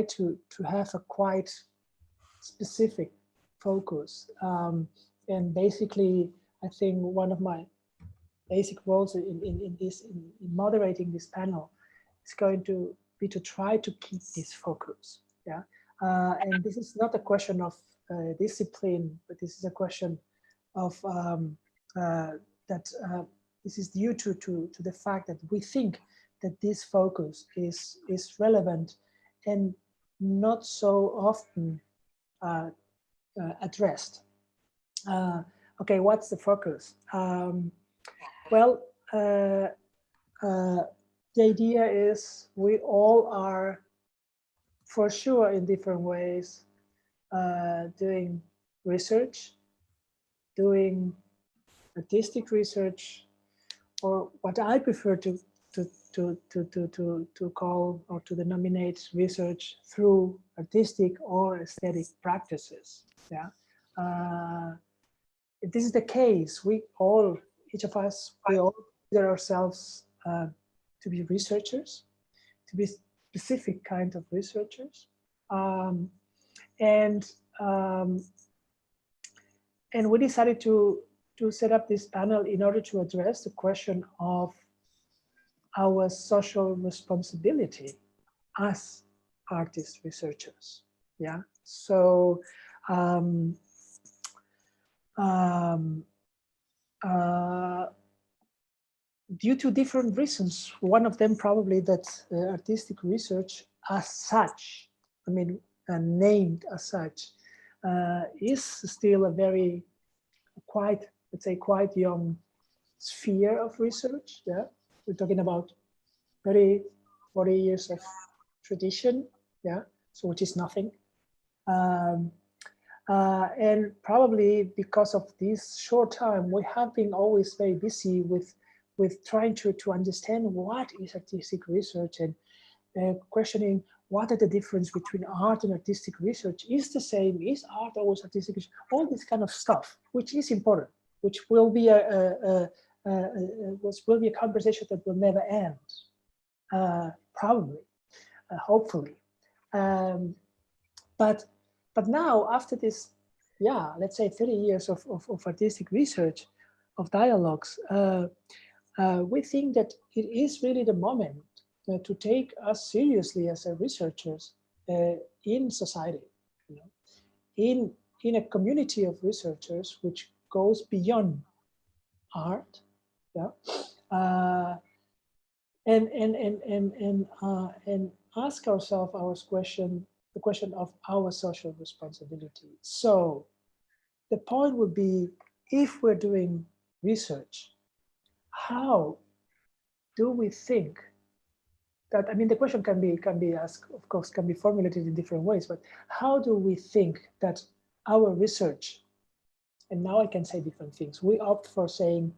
try to have a quite specific focus. And basically, I think one of my basic roles in moderating this panel is going to be to try to keep this focus. Yeah, and this is not a question of discipline, but this is a question of this is due to the fact that we think that this focus is relevant and not so often addressed. Okay, what's the focus? Well, the idea is we all are, for sure, in different ways, doing research, doing artistic research, or what I prefer to call or to denominate research through artistic or aesthetic practices. Yeah, if this is the case, we all, each of us, we all consider ourselves to be researchers, to be specific kind of researchers, and we decided to set up this panel in order to address the question of our social responsibility as artist researchers. Yeah, so due to different reasons, one of them probably that artistic research as such, I mean, named as such, is still a very quite, let's say, quite young sphere of research. Yeah, we're talking about 30, 40 years of tradition. Yeah, so which is nothing. And probably because of this short time, we have been always very busy with trying to understand what is artistic research and questioning what are the difference between art and artistic research. Is the same? Is art always artistic research? All this kind of stuff, which is important, which will be a conversation that will never end, probably, hopefully. But now, after this, yeah, let's say 30 years of artistic research, of dialogues, we think that it is really the moment to take us seriously as researchers in society, you know, in a community of researchers which goes beyond art, yeah, and ask ourselves the question of our social responsibility. So the point would be, if we're doing research, how do we think that, I mean, the question can be asked, of course, can be formulated in different ways, but how do we think that our research, and now I can say different things, we opt for saying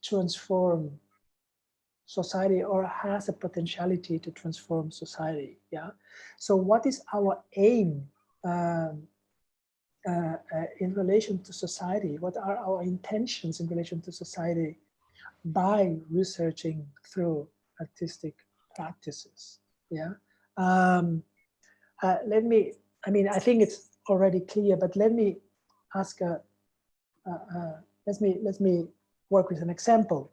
transform society or has a potentiality to transform society, yeah? So what is our aim in relation to society? What are our intentions in relation to society by researching through artistic practices? Yeah. Let me, I mean, I think it's already clear, but let me ask let me work with an example.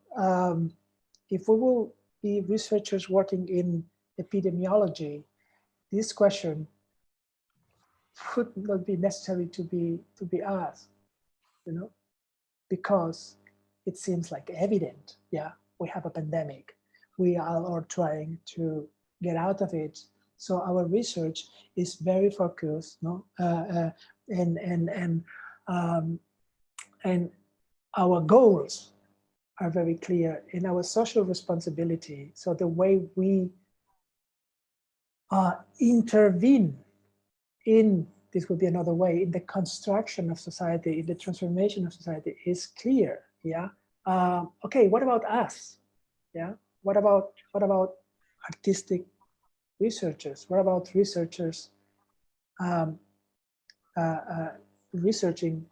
If we will be researchers working in epidemiology, this question would not be necessary to be asked, you know, because it seems like evident. Yeah, we have a pandemic. We are trying to get out of it. So our research is very focused, no, and our goals are very clear in our social responsibility. So the way we intervene in, this would be another way, in the construction of society, in the transformation of society is clear. Yeah. Okay. What about us? Yeah. What about artistic researchers? What about researchers researching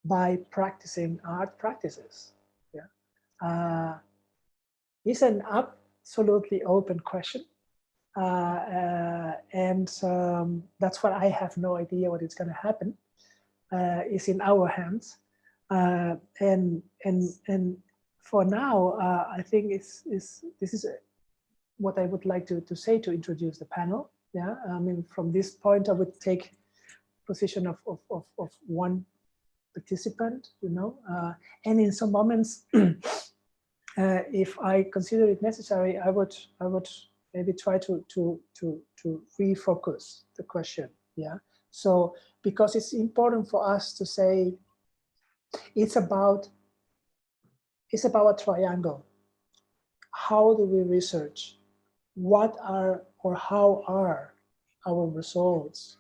by practicing art practices? Yeah. It's an absolutely open question. And that's what I have no idea what is going to happen. Is in our hands, and for now, I think this is what I would like to say to introduce the panel. Yeah, I mean, from this point, I would take position of one participant, you know, and in some moments, if I consider it necessary, I would maybe try to refocus the question. Yeah, so because it's important for us to say it's about a triangle. How do we research? What are or how are our results?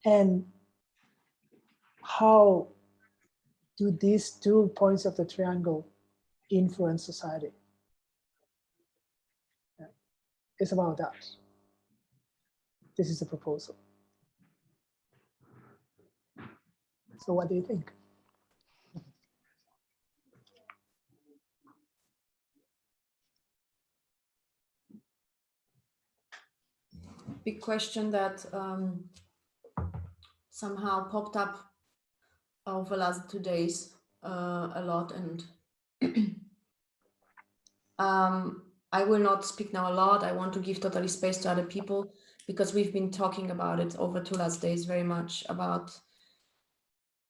And how do these 2 points of the triangle influence society? Yeah. It's about that. This is the proposal. So what do you think? Big question that somehow popped up over the last 2 days a lot, and I will not speak now a lot. I want to give totally space to other people, because we've been talking about it over 2 last days very much, about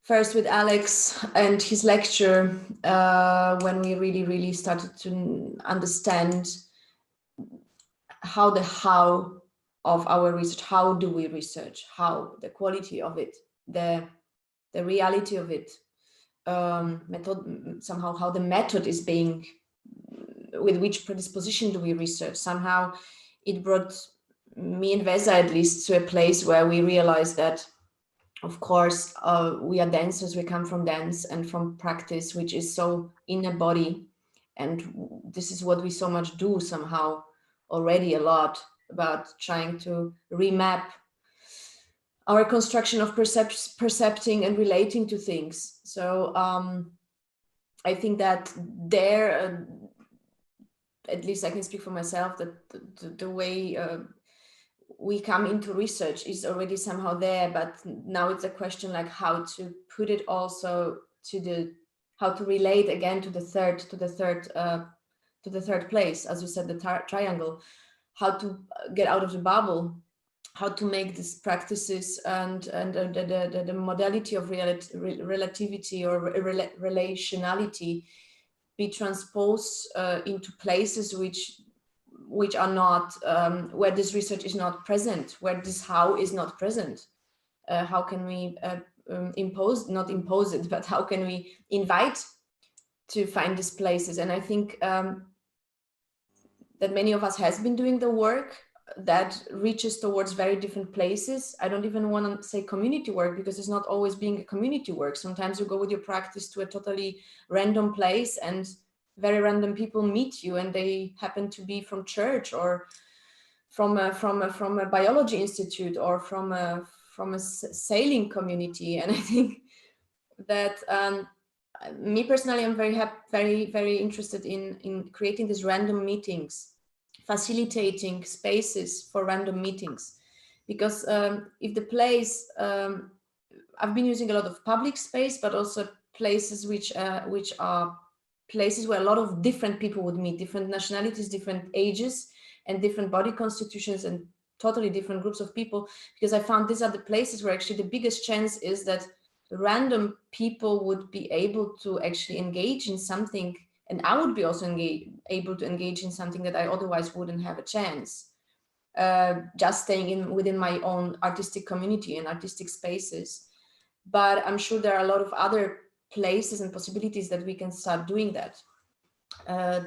first with Alex and his lecture, when we really started to understand how of our research, how do we research, how the quality of it, the reality of it, method, somehow how the method is being, with which predisposition do we research. Somehow it brought me and Veza at least to a place where we realized that, of course, we are dancers, we come from dance and from practice, which is so in a body. And this is what we so much do somehow already a lot, about trying to remap our construction of percepting and relating to things. So I think that there, at least I can speak for myself, that the way we come into research is already somehow there, but now it's a question like how to put it also to the, how to relate again to the third place, as you said, the triangle, how to get out of the bubble, how to make these practices and the modality of relativity or relationality be transposed into places which are not, where this research is not present, where this how is not present. How can we not impose it, but how can we invite to find these places? And I think that many of us has been doing the work that reaches towards very different places. I don't even want to say community work, because it's not always being a community work. Sometimes you go with your practice to a totally random place and very random people meet you, and they happen to be from church or from a biology institute or from a sailing community. And I think that me personally, I'm very interested in creating these random meetings, facilitating spaces for random meetings, because if the place, I've been using a lot of public space, but also places which are places where a lot of different people would meet, different nationalities, different ages, and different body constitutions, and totally different groups of people, because I found these are the places where actually the biggest chance is that random people would be able to actually engage in something, and I would be also able to engage in something that I otherwise wouldn't have a chance, just staying within my own artistic community and artistic spaces. But I'm sure there are a lot of other places and possibilities that we can start doing that.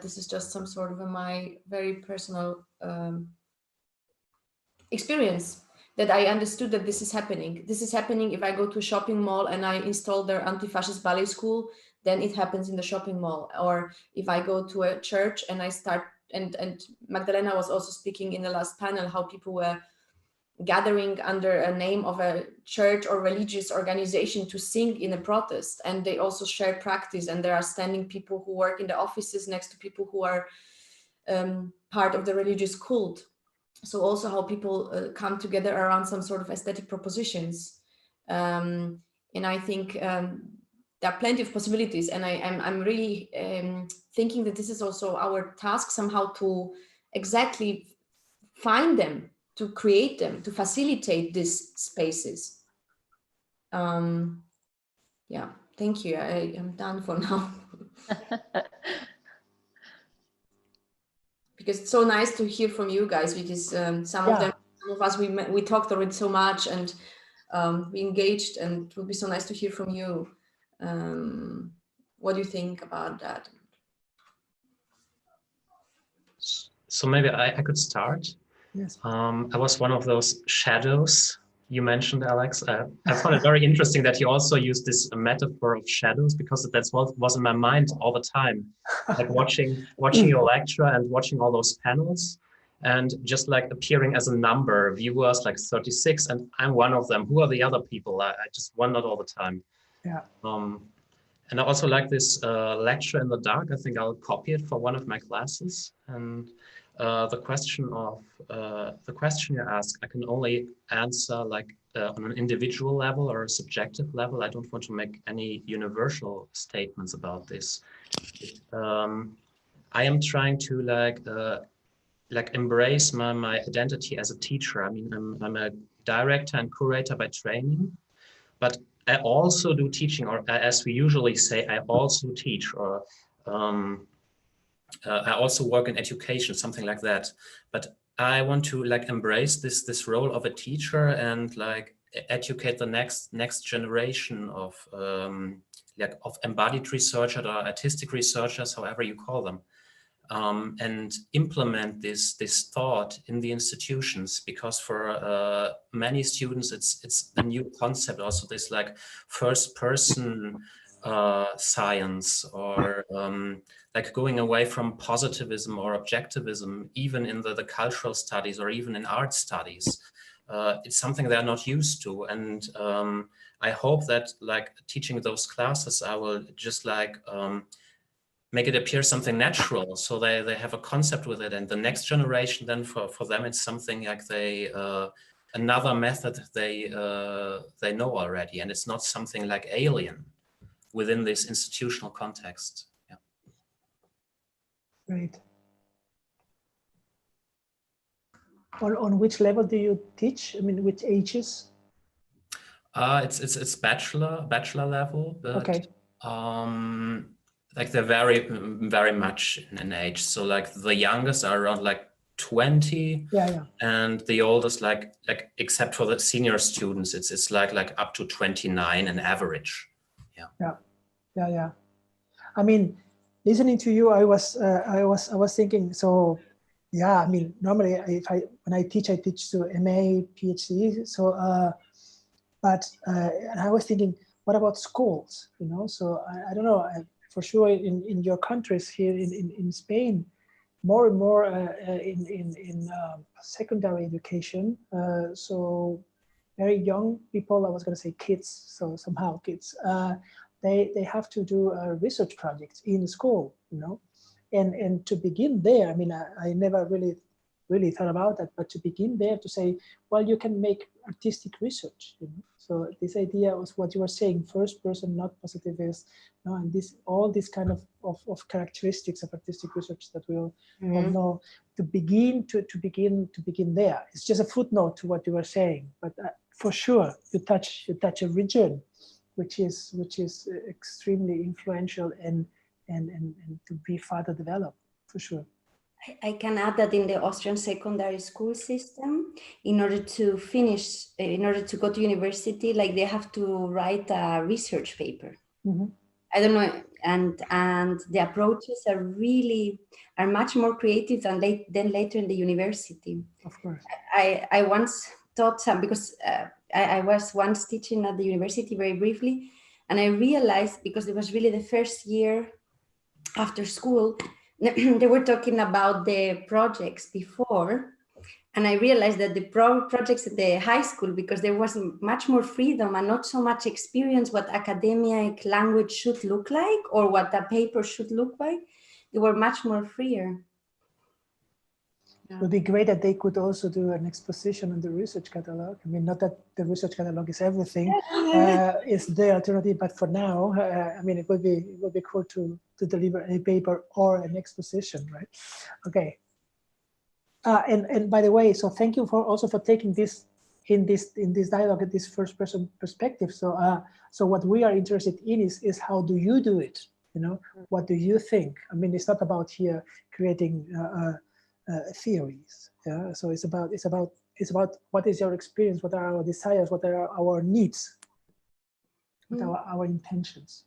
This is just some sort of my very personal experience, that I understood that this is happening. This is happening if I go to a shopping mall and I install their anti-fascist ballet school, then it happens in the shopping mall. Or if I go to a church and I start, and Magdalena was also speaking in the last panel, how people were gathering under a name of a church or religious organization to sing in a protest, and they also share practice, and there are standing people who work in the offices next to people who are part of the religious cult. So also how people come together around some sort of aesthetic propositions. And I think there are plenty of possibilities, and I'm really thinking that this is also our task somehow to exactly find them, to create them, to facilitate these spaces. Yeah, thank you. I am done for now. Because it's so nice to hear from you guys, because some of us, we talked already so much, and we engaged, and it would be so nice to hear from you. What do you think about that? So maybe I could start. Yes. I was one of those shadows you mentioned, Alex. I found it very interesting that you also used this metaphor of shadows, because that's what was in my mind all the time. Like watching your lecture and watching all those panels, and just like appearing as a number, viewers like 36, and I'm one of them. Who are the other people? I just wondered all the time. Yeah. And I also like this lecture in the dark. I think I'll copy it for one of my classes. And the question you ask, I can only answer like on an individual level or a subjective level. I don't want to make any universal statements about this. I am trying to like embrace my identity as a teacher. I mean, I'm a director and curator by training, but I also do teaching, or as we usually say, I also teach, or I also work in education, something like that. But I want to like embrace this role of a teacher and like educate the next generation of embodied researchers or artistic researchers, however you call them. And implement this thought in the institutions, because for many students it's a new concept. Also, this like first person science, or like going away from positivism or objectivism, even in the cultural studies or even in art studies. It's something they're not used to, and I hope that like teaching those classes, I will just like make it appear something natural, so they have a concept with it, and the next generation then for them it's something like they another method they know already, and it's not something like alien within this institutional context. Yeah. Great. On which level do you teach? I mean, which ages? It's bachelor level, but okay. Like they're very much in age. So like the youngest are around like 20, Yeah. and the oldest like except for the senior students, it's like up to 29 in average. Yeah. I mean, listening to you, I was thinking. So, yeah. I mean, normally when I teach to MA, PhD. So, and I was thinking, what about schools? You know, so I don't know. For sure, in your countries here in Spain, more and more in secondary education. So very young people, I was going to say kids, so somehow kids, they have to do research projects in school, you know, and to begin there, I mean, I never really thought about that, but to begin there to say, well, you can make artistic research, you know? So this idea was what you were saying, first person, not positivist, you know, and all these kind of characteristics of artistic research that we all know, to begin there. It's just a footnote to what you were saying, but for sure you touch a region which is extremely influential and to be further developed, for sure. I can add that in the Austrian secondary school system, in order to go to university, like they have to write a research paper. I don't know, and the approaches are much more creative than later in the university. Of course. I once taught some, because I was once teaching at the university very briefly, and I realized, because it was really the first year after school, they were talking about the projects before, and I realized that the projects at the high school, because there was much more freedom and not so much experience what academic language should look like or what a paper should look like, they were much more freer. It would be great that they could also do an exposition on the research catalog. I mean, not that the research catalog is everything, it's the alternative, but for now, I mean, it would be cool to deliver a paper or an exposition, right? Okay. And by the way, so thank you also for taking this in this dialogue at this first person perspective. So so what we are interested in is how do you do it? You know, what do you think? I mean, it's not about here creating theories. Yeah. So it's about what is your experience, what are our desires, what are our needs, what are our intentions.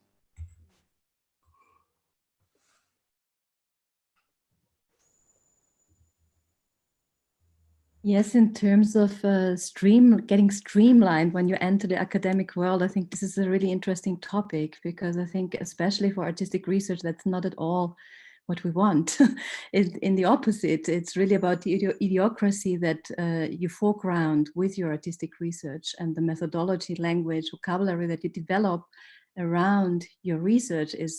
Yes, in terms of getting streamlined when you enter the academic world, I think this is a really interesting topic, because I think especially for artistic research, that's not at all what we want. In the opposite, it's really about the idiocracy that you foreground with your artistic research, and the methodology, language, vocabulary that you develop around your research it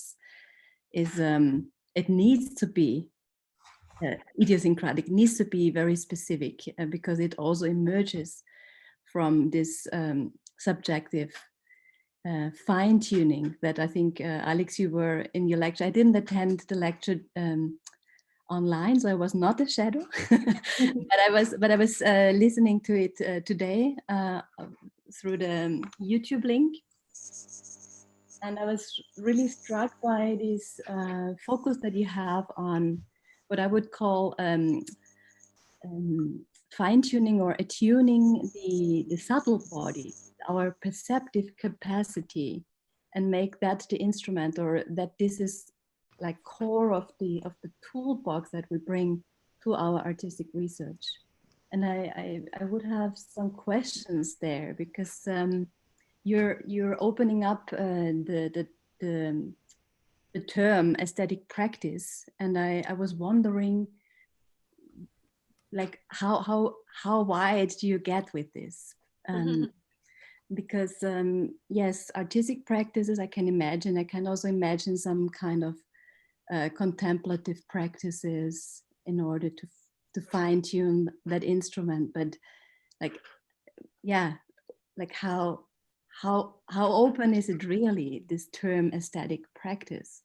needs to be idiosyncratic, needs to be very specific, because it also emerges from this subjective fine-tuning that I think, Alex, you were in your lecture. I didn't attend the lecture online, so I was not a shadow, but I was listening to it today through the YouTube link. And I was really struck by this focus that you have on what I would call fine-tuning or attuning the subtle body, our perceptive capacity, and make that the instrument, or that this is like core of the toolbox that we bring to our artistic research. And I would have some questions there, because you're opening up the term aesthetic practice, and I was wondering, like, how wide do you get with this? Because yes, artistic practices, I can imagine. I can also imagine some kind of contemplative practices in order to fine tune that instrument. But like, yeah, like how open is it really, this term aesthetic practice?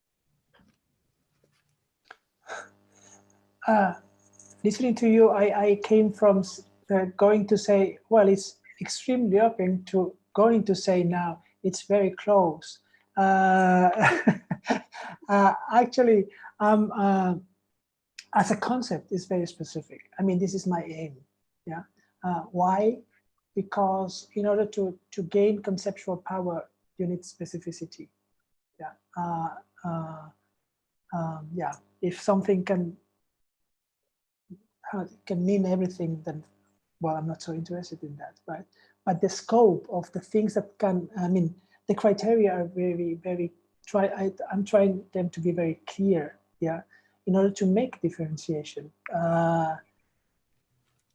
Listening to you, I came from going to say, well, it's extremely open, to going to say now it's very close. Actually, as a concept, is very specific. I mean, this is my aim. Yeah. Why? Because in order to gain conceptual power, you need specificity. Yeah. Yeah. If something can mean everything, then, well, I'm not so interested in that, right? But the scope of the things that can, I mean, the criteria are very, very, I'm trying them to be very clear, yeah, in order to make differentiation.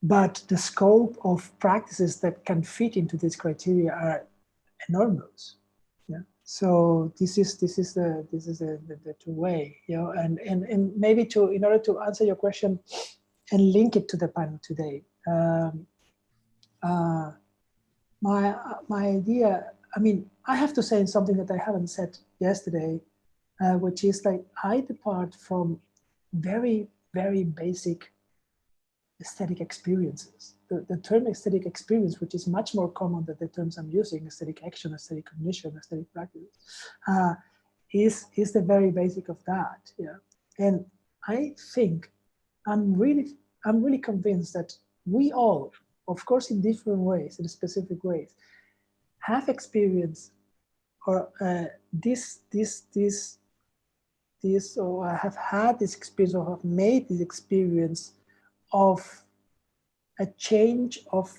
But the scope of practices that can fit into these criteria are enormous, yeah. So this is the two way, you know, and maybe in order to answer your question and link it to the panel today. My idea, I mean, I have to say something that I haven't said yesterday, which is like, I depart from very, very basic aesthetic experiences. The term aesthetic experience, which is much more common than the terms I'm using, aesthetic action, aesthetic cognition, aesthetic practice, is the very basic of that. Yeah, and I think I'm really convinced that we all, of course, in different ways, in specific ways, have experienced or this, or have had this experience, or have made this experience of a change of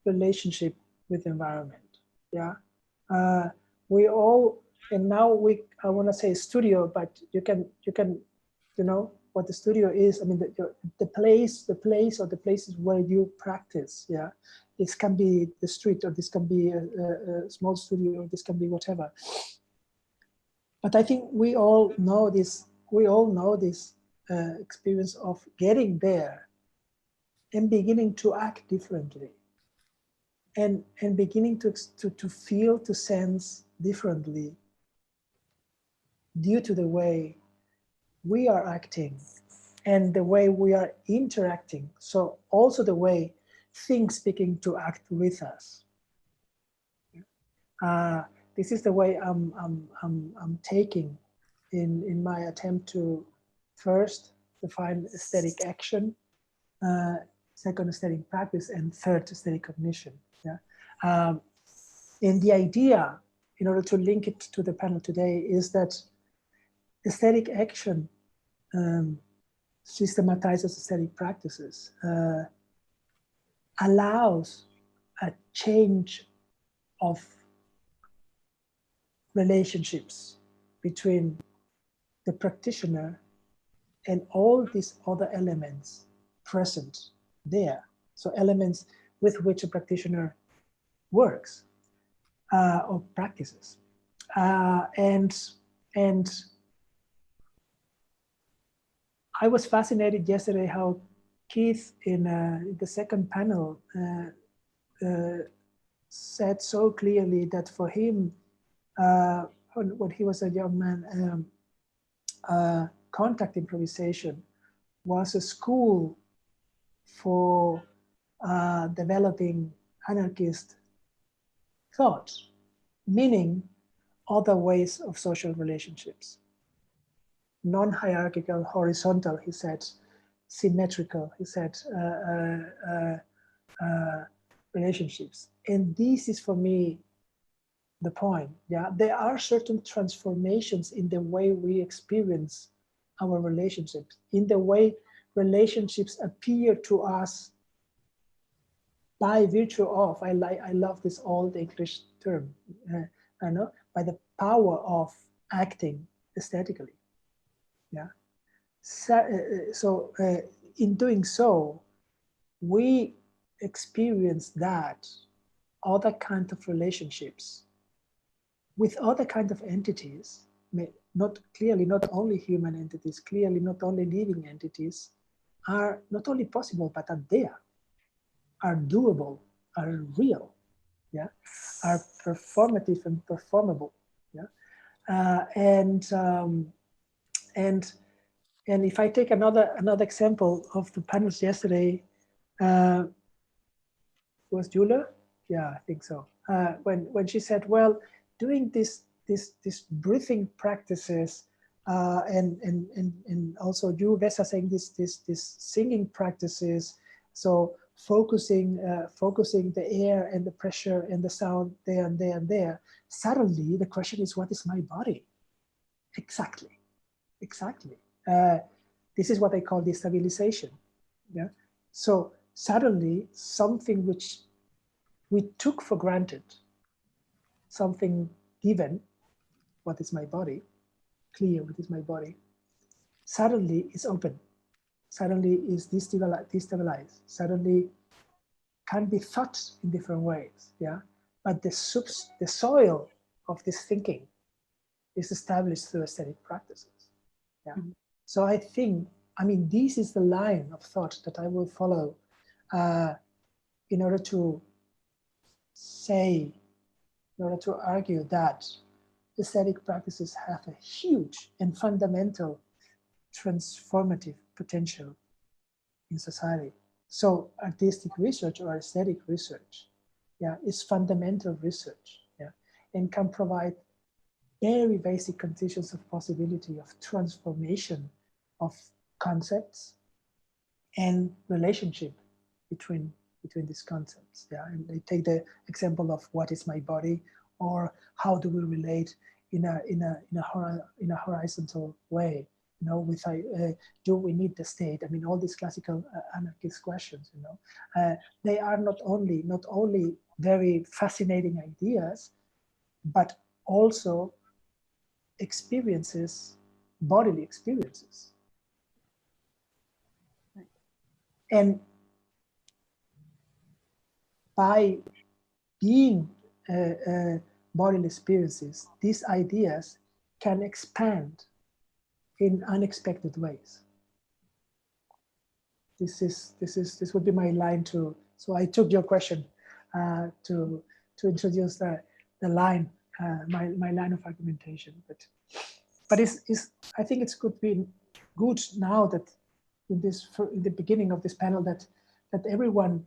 relationship with the environment. Yeah, we all, and now I want to say studio, but you can, you know what the studio is. I mean, the place or the places where you practice. Yeah, this can be the street, or this can be a small studio, or this can be whatever. But I think we all know this. We all know this experience of getting there, and beginning to act differently, and beginning to feel, to sense differently due to the way we are acting and the way we are interacting. So also the way things begin to act with us. This is the way I'm taking in my attempt to first define aesthetic action, second aesthetic practice, and third aesthetic cognition. Yeah, and the idea, in order to link it to the panel today, is that aesthetic action systematizes aesthetic practices, allows a change of relationships between the practitioner and all these other elements present there. So elements with which a practitioner works or practices. And I was fascinated yesterday how Keith in the second panel said so clearly that for him, when he was a young man, contact improvisation was a school for developing anarchist thought, meaning other ways of social relationships. Non-hierarchical, horizontal, he said, symmetrical, he said, relationships. And this is for me the point. Yeah, there are certain transformations in the way we experience our relationships, in the way relationships appear to us by virtue of, I love this old English term, I know, by power of acting aesthetically. Yeah. So in doing so, we experience that other kind of relationships with other kind of entities, not only human entities, clearly not only living entities, are not only possible, but are there, are doable, are real, yeah, are performative and performable, yeah, and if I take another example of the panels yesterday, was Julia? Yeah, I think so. When she said, well, doing this breathing practices, and also you, Veza, saying this singing practices. So focusing the air and the pressure and the sound there and there and there. Suddenly, the question is, what is my body? Exactly. This is what I call destabilization. Yeah. So suddenly, something which we took for granted, something given, what is my body, clear, what is my body, suddenly is open, suddenly is destabilized, suddenly can be thought in different ways, yeah? But the soil of this thinking is established through aesthetic practices, yeah? Mm-hmm. So I think, this is the line of thought that I will follow in order to say, in order to argue that aesthetic practices have a huge and fundamental transformative potential in society. So artistic research or aesthetic research, yeah, is fundamental research, yeah, and can provide very basic conditions of possibility of transformation of concepts and relationship between these concepts. Yeah, and they take the example of what is my body, or how do we relate in a horizontal way. With do we need the state? All these classical anarchist questions. They are not only very fascinating ideas, but also experiences, bodily experiences. And by being bodily experiences, these ideas can expand in unexpected ways. this would be my line to. So I took your question to introduce the line, my line of argumentation. But I think it's good now that in the beginning of this panel that everyone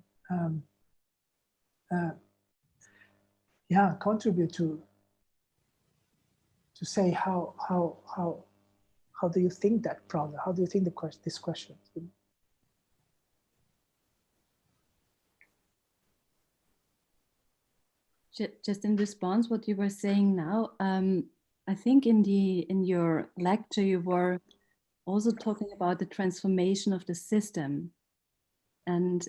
contribute to say how do you think that problem? How do you think this question? Just in response what you were saying now, I think in your lecture you were also talking about the transformation of the system, and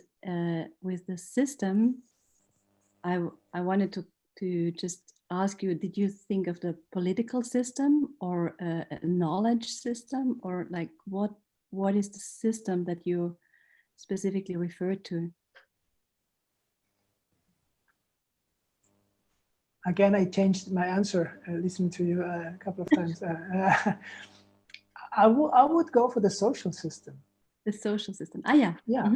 with the system, I wanted to just ask you: did you think of the political system or a knowledge system, or like what is the system that you specifically referred to? Again, I changed my answer listening to you a couple of times. I would go for the social system. The social system. Ah, yeah. Yeah,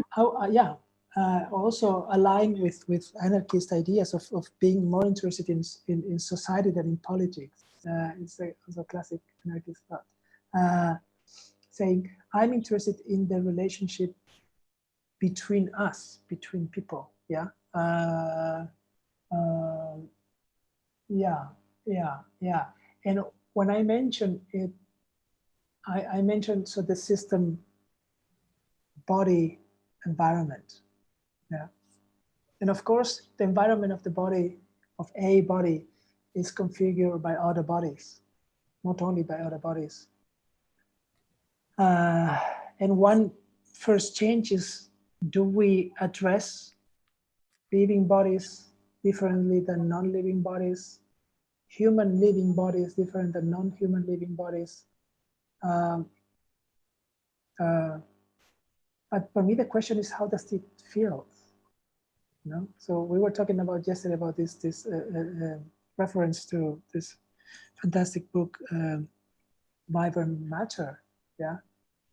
Mm-hmm. Also aligned with anarchist ideas of being more interested in society than in politics. It's also a classic anarchist thought. Saying, I'm interested in the relationship between us, between people. Yeah. Yeah. And when I mentioned it, I mentioned so the system, body, environment. Yeah. And of course, the environment of the body, of a body, is configured by other bodies, not only by other bodies. And one first change is, do we address living bodies differently than non-living bodies? Human living bodies different than non-human living bodies? But for me, the question is, how does it feel? You know? So we were talking about yesterday about this reference to this fantastic book, Vibrant Matter. Yeah,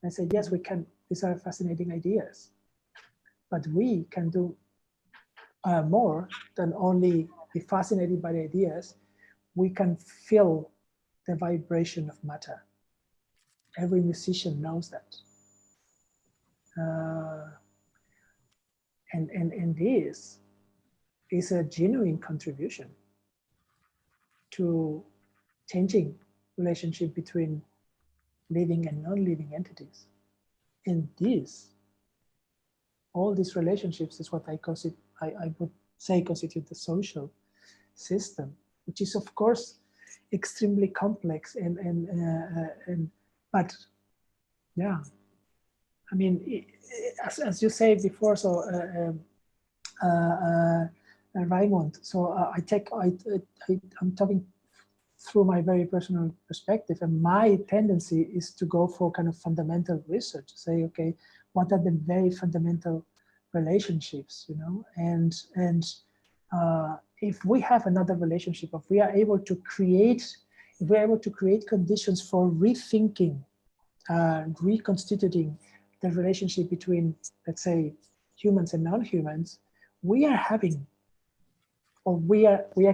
I said, yes, we can. These are fascinating ideas, but we can do more than only be fascinated by the ideas. We can feel the vibration of matter. Every musician knows that. And this is a genuine contribution to changing relationship between living and non-living entities. And all these relationships is what I would say constitute the social system, which is of course extremely complex but yeah, I mean, as you say before, so Raymond. So I'm talking through my very personal perspective, and my tendency is to go for kind of fundamental research. Say, okay, what are the very fundamental relationships, you know? And if we have another relationship, if we are able to create conditions for rethinking, reconstituting the relationship between, let's say, humans and non-humans, we are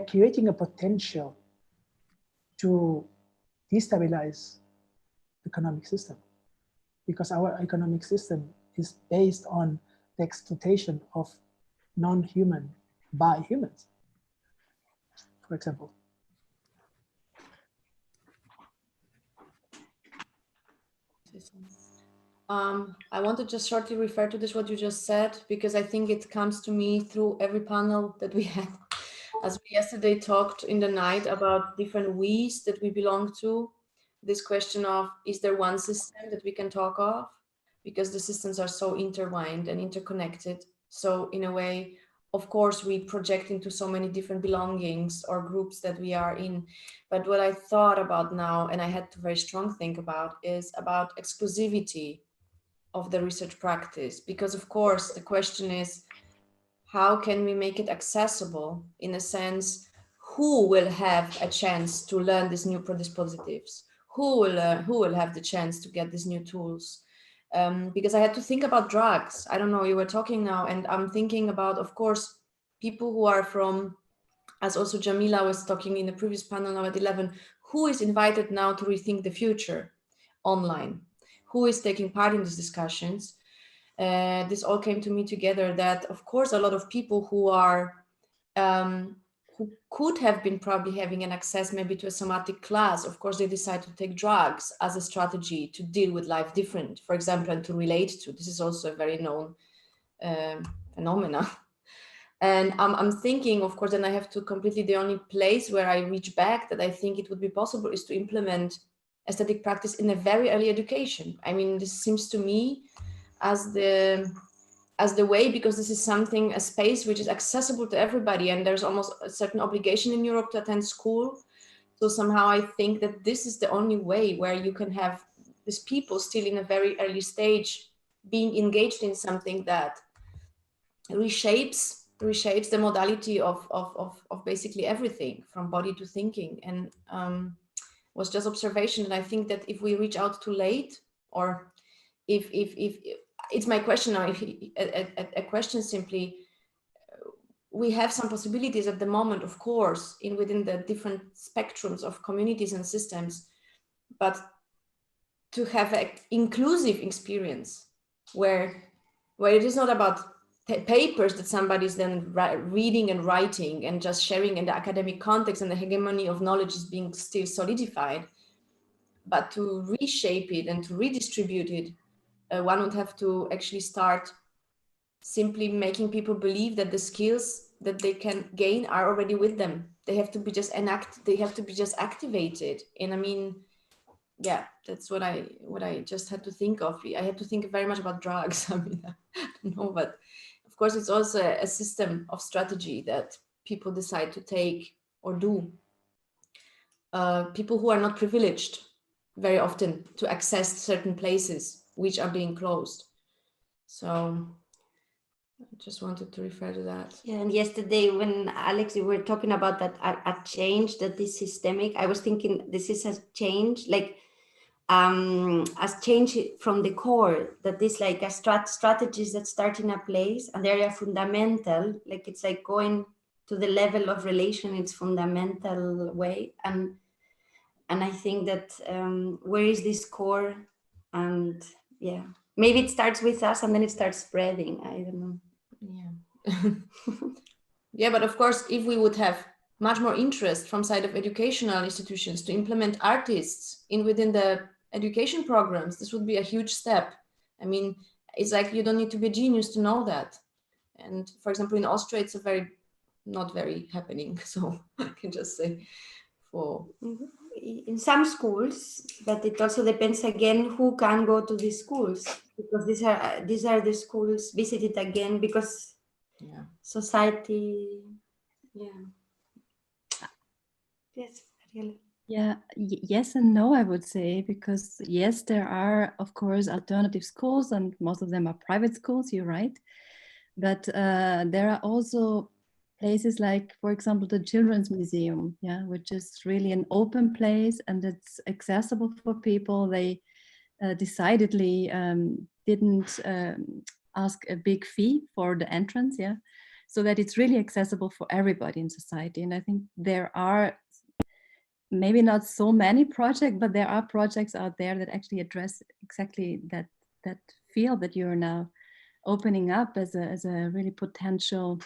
creating a potential to destabilize the economic system, because our economic system is based on the exploitation of non-human by humans, for example. I want to just shortly refer to this, what you just said, because I think it comes to me through every panel that we had. As we yesterday talked in the night about different we's that we belong to, this question of, is there one system that we can talk of? Because the systems are so intertwined and interconnected. So in a way, of course, we project into so many different belongings or groups that we are in. But what I thought about now, and I had to very strong think about, is about exclusivity of the research practice. Because of course, the question is, how can we make it accessible, in a sense, who will have a chance to learn these new predispositives? Who will have the chance to get these new tools? because I had to think about drugs. I don't know, you were talking now, and I'm thinking about, of course, people who are from, as also Jamila was talking in the previous panel now at 11, who is invited now to rethink the future online? Who is taking part in these discussions? This all came to me together that, of course, a lot of people who are, who could have been probably having an access maybe to a somatic class, of course, they decide to take drugs as a strategy to deal with life different, for example, and to relate to. This is also a very known phenomena. And I'm thinking, of course, and I have to completely, the only place where I reach back that I think it would be possible is to implement aesthetic practice in a very early education. I mean, this seems to me as the way, because this is something, a space which is accessible to everybody, and there's almost a certain obligation in Europe to attend school. So somehow I think that this is the only way where you can have these people still in a very early stage being engaged in something that reshapes the modality of basically everything from body to thinking. And was just observation. And I think that if we reach out too late, or if it's my question now, if a question simply, we have some possibilities at the moment, of course, within the different spectrums of communities and systems, but to have an inclusive experience where it is not about papers that somebody's then reading and writing and just sharing in the academic context, and the hegemony of knowledge is being still solidified, but to reshape it and to redistribute it, one would have to actually start simply making people believe that the skills that they can gain are already with them. They have to be just activated. And I mean, yeah, that's what I just had to think of. I had to think very much about drugs. I mean, I don't know, but of course it's also a system of strategy that people decide to take or do. People who are not privileged very often to access certain places which are being closed. So I just wanted to refer to that. Yeah, and yesterday when Alex, you were talking about that a change that is systemic, I was thinking this is a change, like as change from the core, that is like a strategies that start in a place and they are fundamental, like it's like going to the level of relation, it's fundamental way. And I think that where is this core? And yeah, maybe it starts with us and then it starts spreading. I don't know. Yeah. Yeah, but of course, if we would have much more interest from side of educational institutions to implement artists within the education programs, this would be a huge step. I mean, it's like you don't need to be a genius to know that. And for example, in Austria, it's not very happening. So I can just say in some schools, but it also depends again who can go to these schools, because these are the schools visited again because society. Yes, really. Yeah, yes and no, I would say, because yes, there are, of course, alternative schools, and most of them are private schools, you're right. But there are also places like, for example, the Children's Museum, yeah, which is really an open place and it's accessible for people. They decidedly didn't ask a big fee for the entrance, yeah, so that it's really accessible for everybody in society. And I think there are maybe not so many projects, but there are projects out there that actually address exactly that field that you're now opening up as a really potential,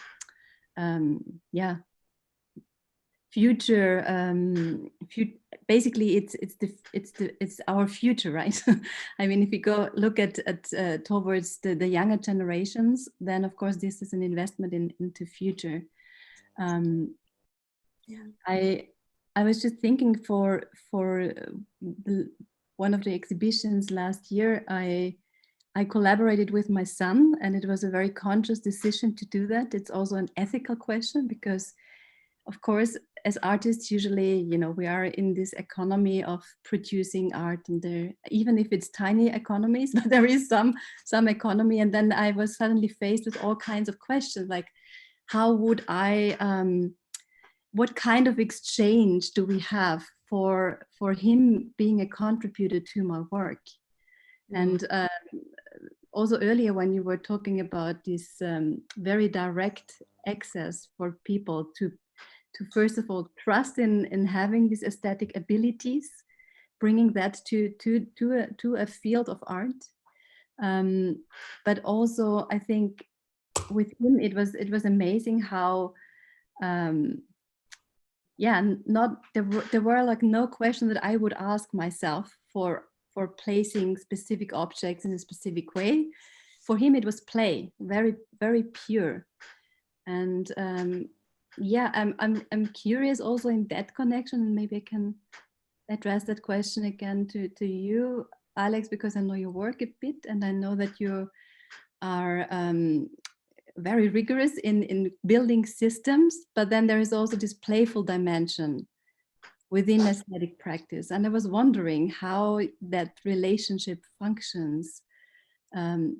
future. Basically, it's our future, right? I mean, if we go look at towards the younger generations, then of course this is an investment into future. I was just thinking for one of the exhibitions last year, I collaborated with my son, and it was a very conscious decision to do that. It's also an ethical question because, of course, as artists, usually, you know, we are in this economy of producing art, and there, even if it's tiny economies, but there is some economy. And then I was suddenly faced with all kinds of questions, like, how would I, what kind of exchange do we have for him being a contributor to my work? And also earlier when you were talking about this very direct access for people to first of all trust in having these aesthetic abilities, bringing that to a field of art. But also I think with him it was amazing how there were like no question that I would ask myself for placing specific objects in a specific way. For him it was play, very, very pure. And I'm curious also in that connection, and maybe I can address that question again to you, Alex, because I know your work a bit, and I know that you are very rigorous in building systems, but then there is also this playful dimension within aesthetic practice. And I was wondering how that relationship functions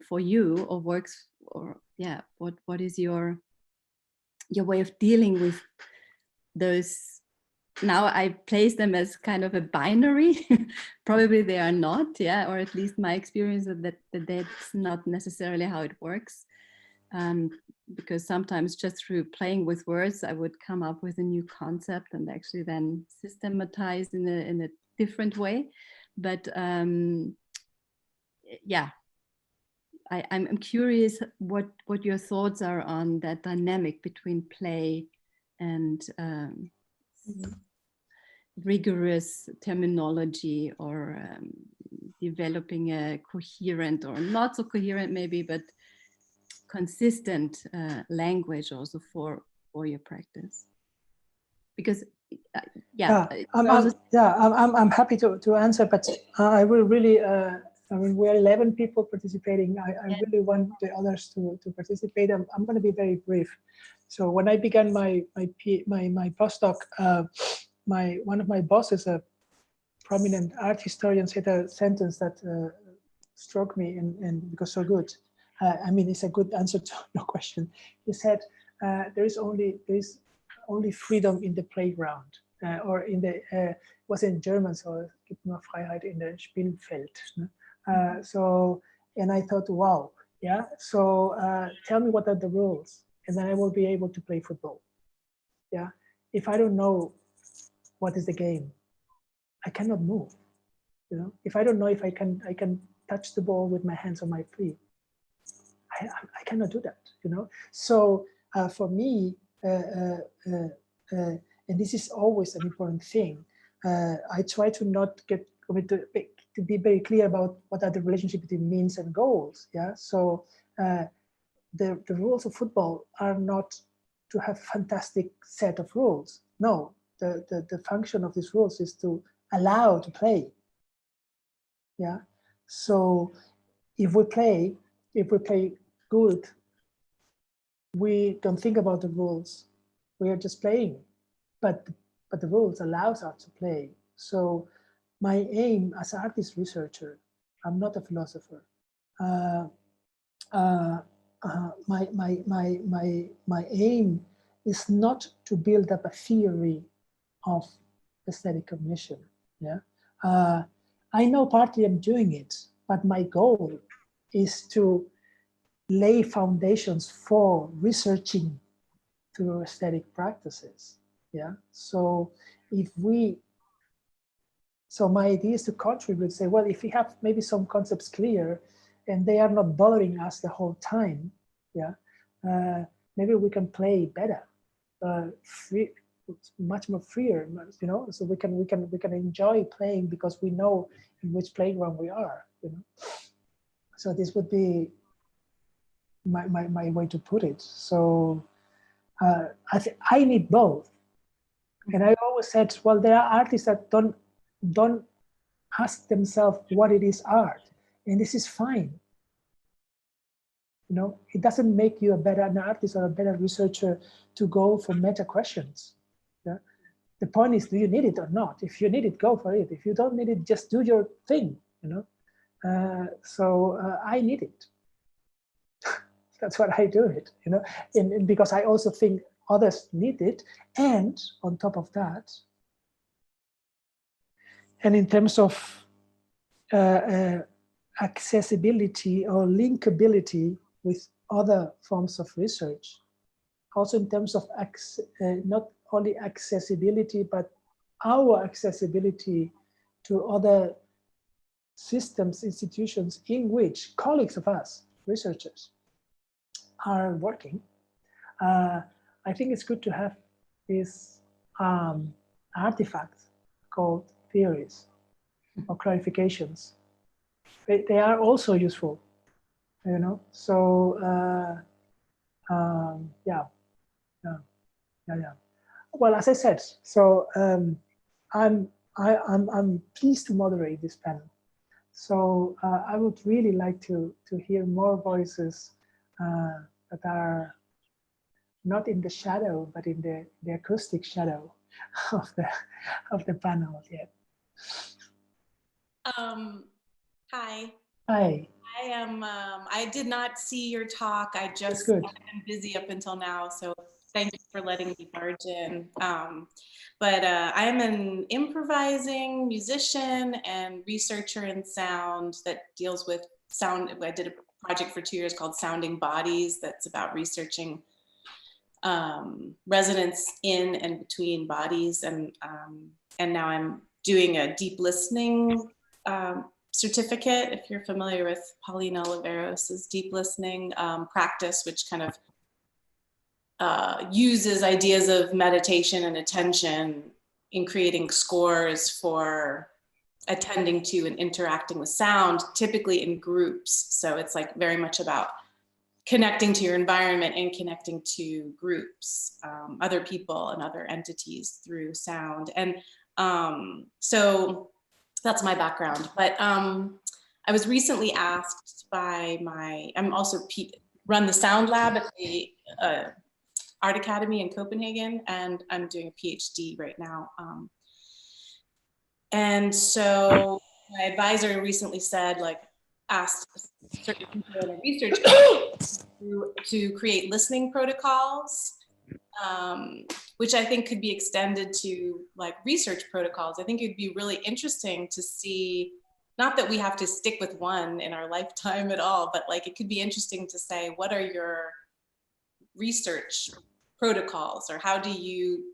for you, or works, or what is your way of dealing with those? Now I place them as kind of a binary. Probably they are not, or at least my experience is that that's not necessarily how it works. Because sometimes just through playing with words, I would come up with a new concept and actually then systematize in a different way. But I'm curious what your thoughts are on that dynamic between play and rigorous terminology, or developing a coherent or not so coherent maybe, but consistent language also for your practice. Because I'm happy to answer, but I will really I mean, we're 11 people participating. I really want the others to participate. I'm going to be very brief. So when I began my postdoc, one of my bosses, a prominent art historian, said a sentence that struck me and because so good. I mean, it's a good answer to your question. He said, there is only freedom in the playground, or in the was in German, so es gibt nur Freiheit in der Spielfeld. So, and I thought, wow, yeah. So tell me what are the rules, and then I will be able to play football. Yeah. If I don't know what is the game, I cannot move. You know, if I don't know if I can touch the ball with my hands on my feet, I cannot do that. You know. So for me, and this is always an important thing. I try to not get to be very clear about what are the relationship between means and goals. Yeah. So the rules of football are not to have fantastic set of rules. No, the function of these rules is to allow to play. Yeah. So if we play good, we don't think about the rules. We are just playing, but the rules allows us to play. So my aim as an artist researcher, I'm not a philosopher. My aim is not to build up a theory of aesthetic cognition. Yeah, I know partly I'm doing it, but my goal is to lay foundations for researching through aesthetic practices. Yeah, so my idea is to contribute, say, well, if we have maybe some concepts clear and they are not bothering us the whole time, yeah, maybe we can play better, much more freer, you know, so we can enjoy playing because we know in which playground we are, you know. So this would be my way to put it. So I need both. And I always said, well, there are artists that don't ask themselves what it is art, and this is fine. You know, it doesn't make you a better artist or a better researcher to go for meta questions. Yeah? The point is, do you need it or not? If you need it, go for it. If you don't need it, just do your thing. You know, so I need it. That's what I do it. You know, and because I also think others need it, and on top of that. And in terms of accessibility or linkability with other forms of research. Also in terms of not only accessibility, but our accessibility to other systems, institutions in which colleagues of us, researchers, are working. I think it's good to have this artifact called theories or clarifications. They are also useful, you know. So yeah. Well, as I said, so I'm pleased to moderate this panel. So I would really like to hear more voices that are not in the shadow, but in the acoustic shadow of the panel. Yeah. Hi. Hi. I am. I did not see your talk. I just good. have been busy up until now, so thank you for letting me barge in. But I am an improvising musician and researcher in sound that deals with sound. I did a project for 2 years called Sounding Bodies that's about researching resonance in and between bodies, and now I'm doing a deep listening certificate, if you're familiar with Paulina Oliveros' deep listening practice, which kind of uses ideas of meditation and attention in creating scores for attending to and interacting with sound, typically in groups. So it's like very much about connecting to your environment and connecting to groups, other people and other entities through sound. And so that's my background. But I was recently asked by I'm also run the Sound Lab at the Art Academy in Copenhagen, and I'm doing a PhD right now. And so my advisor recently said, like, asked certain people in a research to create listening protocols, which I think could be extended to like research protocols. I think it'd be really interesting to see, not that we have to stick with one in our lifetime at all, but like it could be interesting to say, what are your research protocols, or how do you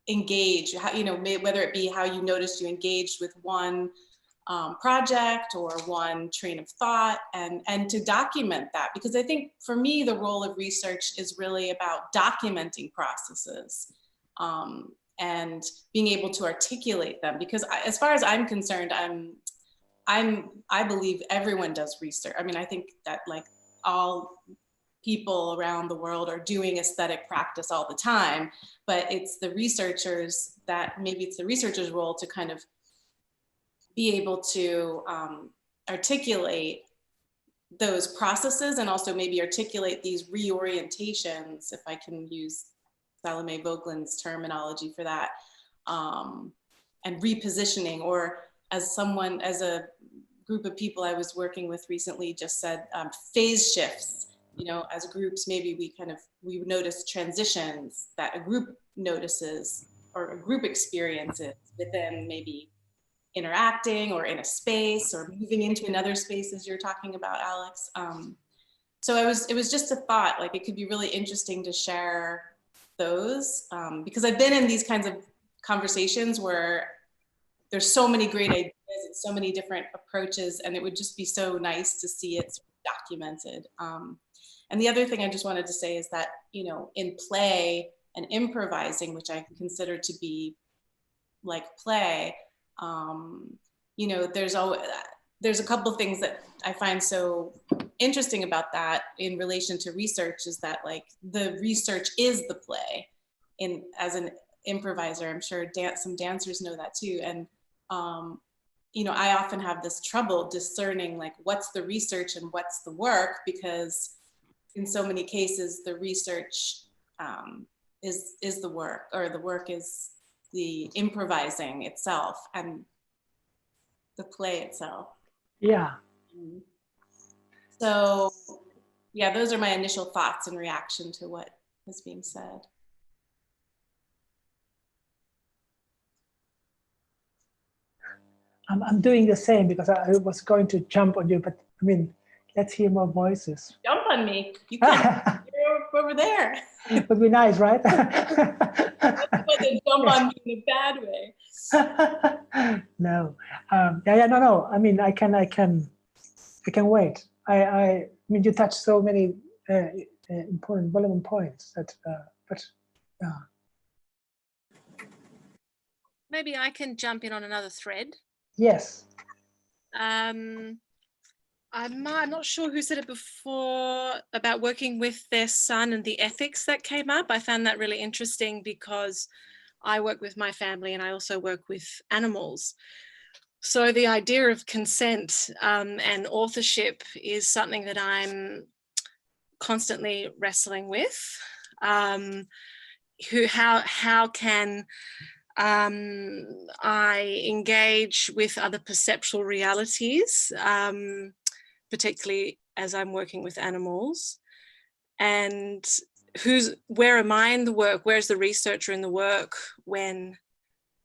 engage, how, you know, whether it be how you noticed you engaged with one project or one train of thought, and to document that. Because I think for me, the role of research is really about documenting processes and being able to articulate them. Because as far as I'm concerned, I believe everyone does research. I mean, I think that like all people around the world are doing aesthetic practice all the time, but it's the researchers that, maybe it's the researcher's role to kind of be able to articulate those processes, and also maybe articulate these reorientations, if I can use Salome Voglin's terminology for that, and repositioning, or as a group of people I was working with recently just said, phase shifts. You know, as groups, maybe we notice transitions that a group notices, or a group experiences within maybe interacting or in a space or moving into another space, as you're talking about, Alex. So it was just a thought, like it could be really interesting to share those, because I've been in these kinds of conversations where there's so many great ideas and so many different approaches, and it would just be so nice to see it documented. And the other thing I just wanted to say is that, you know, in play and improvising, which I consider to be like play, you know, there's a couple of things that I find so interesting about that in relation to research, is that like the research is the play. As an improviser, I'm sure some dancers know that too. And you know, I often have this trouble discerning like what's the research and what's the work, because in so many cases the research is the work, or the work is the improvising itself and the play itself. Yeah. So yeah, those are my initial thoughts in reaction to what is being said. I'm doing the same because I was going to jump on you, but I mean, let's hear more voices. Jump on me. You can. You're over there. Would be nice, right? They jump on me in a bad way. No. No. I mean, I can wait. I mean, you touched so many important, relevant points that, but yeah. Maybe I can jump in on another thread. Yes. I'm not sure who said it before about working with their son and the ethics that came up. I found that really interesting because I work with my family and I also work with animals. So the idea of consent and authorship is something that I'm constantly wrestling with. How can I engage with other perceptual realities, particularly as I'm working with animals, and where am I in the work? Where's the researcher in the work when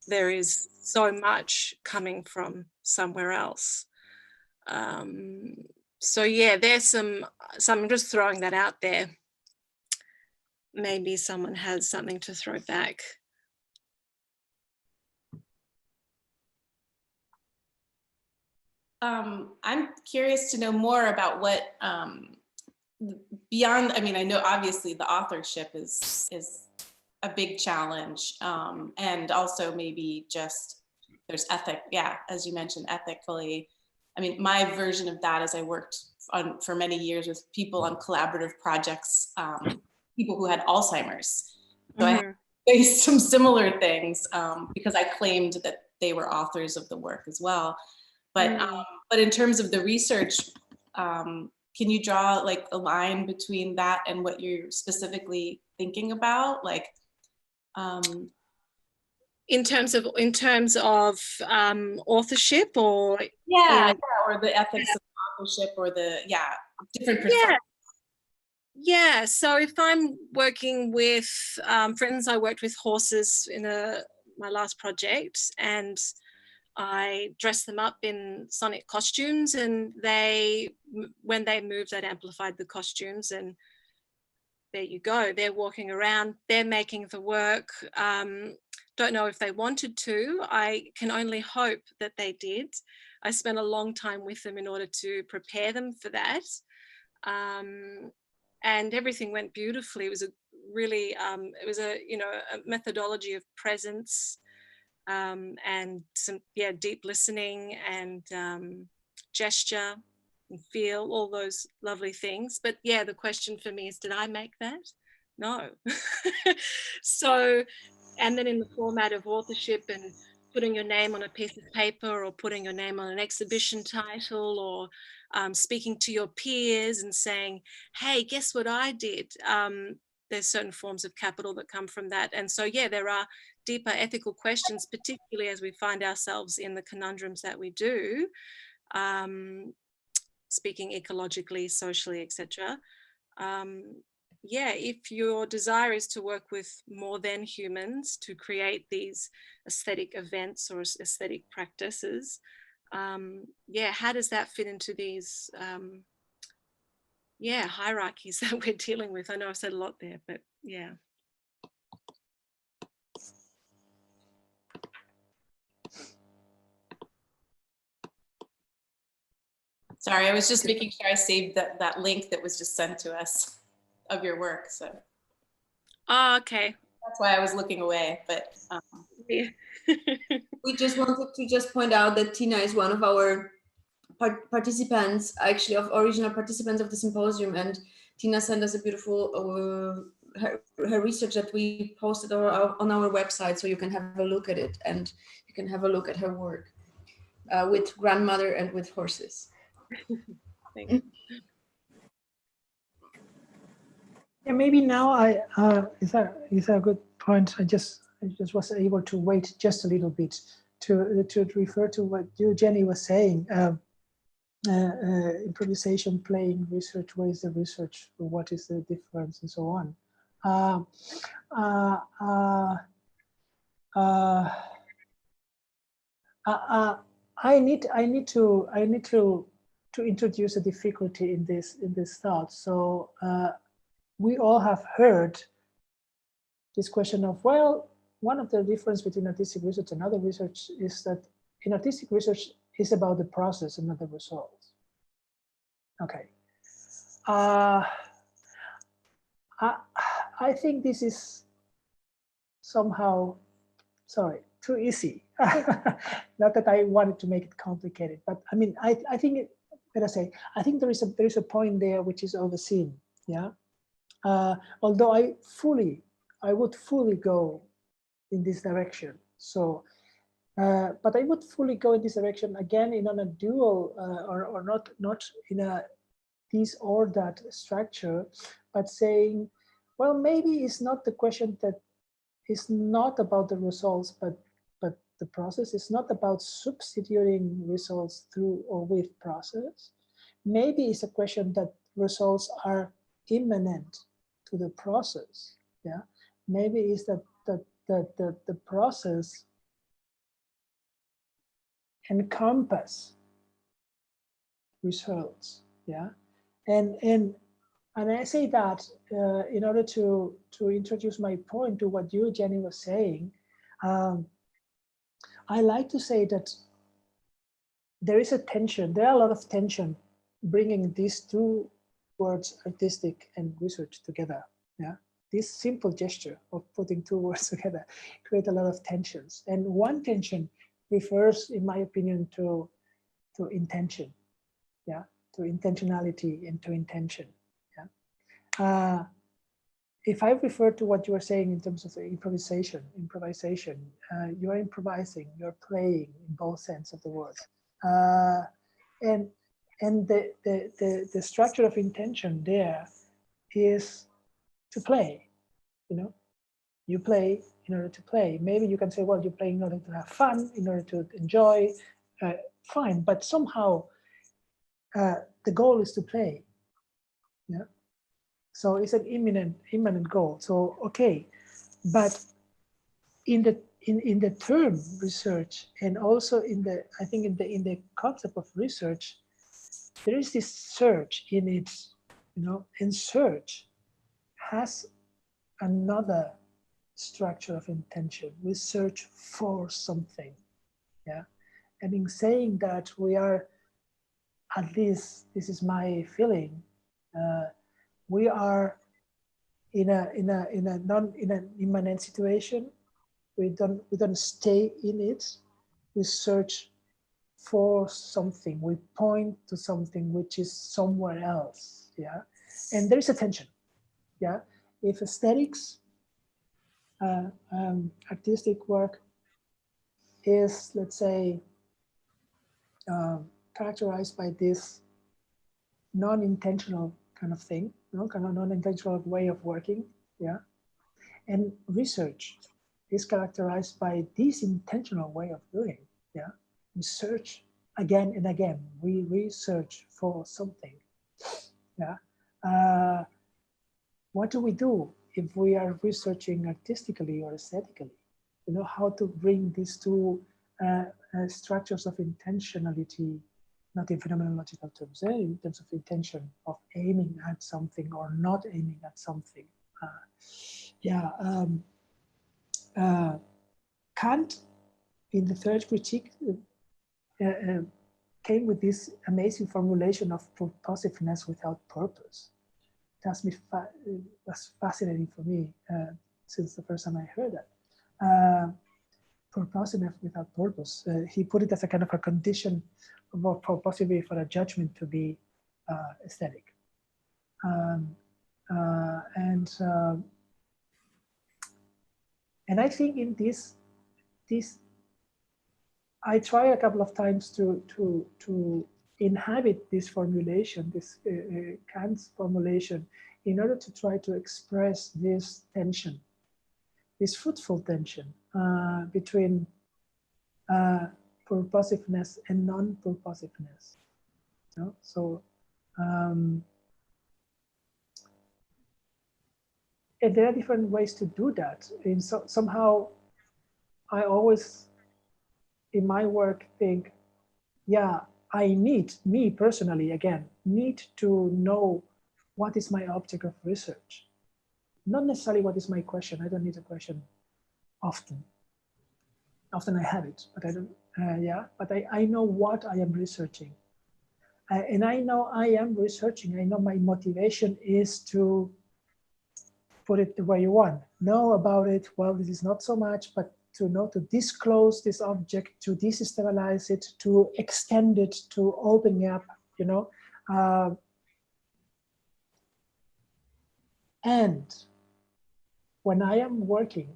there is so much coming from somewhere else? So yeah, there's I'm just throwing that out there. Maybe someone has something to throw back. I'm curious to know more about what beyond. I mean, I know obviously the authorship is a big challenge, and also maybe just there's ethic. Yeah, as you mentioned, ethically. I mean, my version of that is I worked for many years with people on collaborative projects, people who had Alzheimer's. So I faced some similar things because I claimed that they were authors of the work as well. But in terms of the research, can you draw like a line between that and what you're specifically thinking about? Like, in terms of authorship, or or the ethics of authorship, or the different perspectives. Yeah. So if I'm working with, for instance, I worked with horses in my last project, and I dressed them up in sonic costumes, and when they moved, that amplified the costumes, and there you go. They're walking around, they're making the work. Don't know if they wanted to. I can only hope that they did. I spent a long time with them in order to prepare them for that. And everything went beautifully. It was a really, a methodology of presence, and some deep listening and gesture and feel, all those lovely things. But yeah, the question for me is, did I make that? No. So, and then in the format of authorship and putting your name on a piece of paper, or putting your name on an exhibition title, or speaking to your peers and saying, hey, guess what I did? There's certain forms of capital that come from that. And so, yeah, there are deeper ethical questions, particularly as we find ourselves in the conundrums that we do, speaking ecologically, socially, etc. If your desire is to work with more than humans to create these aesthetic events or aesthetic practices, how does that fit into these hierarchies that we're dealing with? I know I've said a lot there, but yeah. Sorry, I was just making sure I saved that link that was just sent to us of your work. So. Oh, okay. That's why I was looking away, but. We just wanted to point out that Tina is one of our participants, actually of original participants of the symposium, and Tina sent us a beautiful her research that we posted on our website, so you can have a look at it, and you can have a look at her work with grandmother and with horses. Thank you. Yeah, maybe now is a good point. I just was able to wait just a little bit to refer to what you, Jenny, was saying. Improvisation, playing, research. Where is the research? What is the difference, and so on. I need to introduce a difficulty in this thought. So we all have heard this question of, well, one of the difference between artistic research and other research is that in artistic research is about the process and not the results. Okay. I think this is somehow, sorry, too easy. Not that I wanted to make it complicated, but I mean, I think, let us say, I think there is a point there which is overseen. Yeah. Although I would fully go in this direction. So, but I would fully go in this direction again in on a dual or not in a this or that structure, but saying, well, maybe it's not the question that is not about the results, but the process. Is not about substituting results through or with process. Maybe it's a question that results are immanent to the process. Yeah, maybe it's that the process encompass results. Yeah, and I say that in order to introduce my point to what you, Jenny, was saying. I like to say that there is a tension. There are a lot of tension bringing these two words, artistic and research, together. Yeah, this simple gesture of putting two words together create a lot of tensions. And one tension refers, in my opinion, to intention. Yeah, to intentionality and to intention. Yeah. If I refer to what you were saying in terms of improvisation, you are improvising, you're playing in both sense of the word, and the structure of intention there is to play. You know, you play in order to play. Maybe you can say, well, you're playing in order to have fun, in order to enjoy. Fine, but somehow the goal is to play. Yeah. So it's an imminent goal. So okay, but in the term research, and also I think in the concept of research, there is this search in it, you know, and search has another structure of intention. We search for something. Yeah, and in saying that, we are, at least this is my feeling, we are in an immanent situation. We don't stay in it. We search for something. We point to something which is somewhere else. Yeah, and there is a tension. Yeah, if aesthetics, artistic work is, let's say, characterized by this non-intentional kind of thing, kind of non-intentional way of working. Yeah, and research is characterized by this intentional way of doing. Yeah, we search again and again. We research for something. Yeah, what do we do if we are researching artistically or aesthetically? You know, how to bring these two structures of intentionality, not in phenomenological terms, in terms of intention, of aiming at something or not aiming at something. Kant, in the third critique, came with this amazing formulation of purposiveness without purpose. That's was fascinating for me since the first time I heard that. Purposiveness without purpose. He put it as a kind of a condition of possibly for a judgment to be aesthetic. And I think in this, I try a couple of times to inhabit this formulation, this Kant's formulation, in order to try to express this tension, this fruitful tension between purposiveness and non-purposiveness. You know? So, and there are different ways to do that. And somehow, I always, in my work, think yeah, me personally, again, need to know what is my object of research. Not necessarily what is my question. I don't need a question often. Often I have it, but I don't, yeah, but I know what I am researching. And I know I am researching. I know my motivation is to put it the way you want. Know about it, well, this is not so much, but to know to disclose this object, to desystabilize it, to extend it, to open up, you know. And when I am working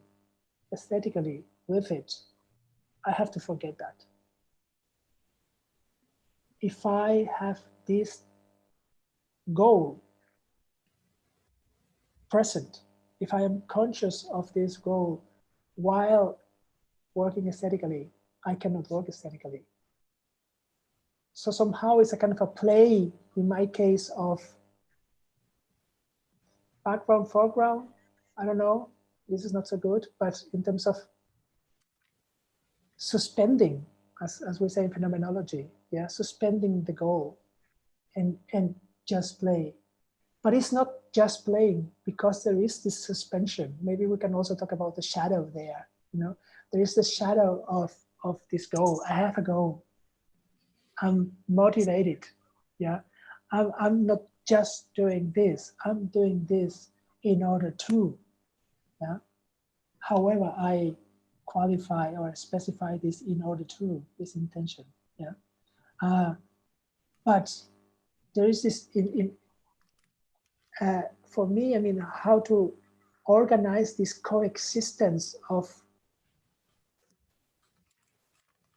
aesthetically with it, I have to forget that. If I have this goal present, if I am conscious of this goal while working aesthetically, I cannot work aesthetically. So somehow it's a kind of a play, in my case, of background, foreground. I don't know, this is not so good, but in terms of suspending, as we say in phenomenology, yeah, suspending the goal and just play. But it's not just playing, because there is this suspension. Maybe we can also talk about the shadow there. You know, there is the shadow of this goal. I have a goal. I'm motivated. Yeah, I'm not just doing this. I'm doing this in order to. Yeah. However, I qualify or specify this in order to, this intention. Yeah. But there is this for me, I mean, how to organize this coexistence of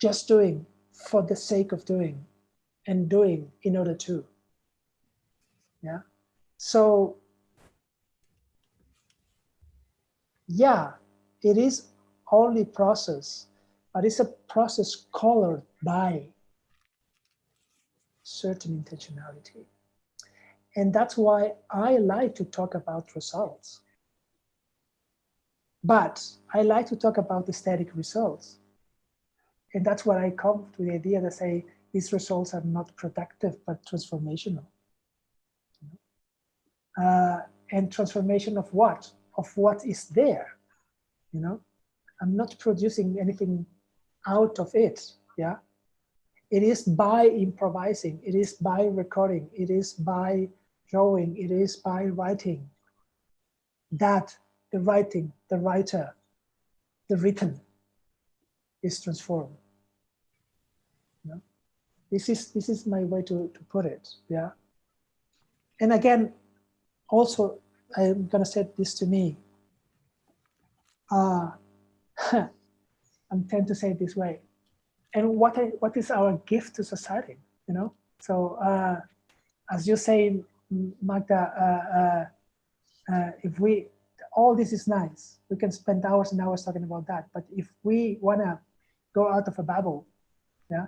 just doing for the sake of doing and doing in order to. Yeah. So, yeah, it is only process, but it's a process colored by certain intentionality. And that's why I like to talk about results. But I like to talk about aesthetic results. And that's where I come to the idea that say these results are not productive, but transformational. And transformation of what? Of what is there, you know? I'm not producing anything out of it, yeah? It is by improvising, it is by recording, it is by drawing, it is by writing that the writing, the writer, the written is transformed. You know? This is my way to put it, yeah? And again, also, I'm gonna say this to me. I'm tend to say it this way. And what is our gift to society, you know? So as you say, Magda, if we, all this is nice, we can spend hours and hours talking about that. But if we wanna go out of a bubble, yeah,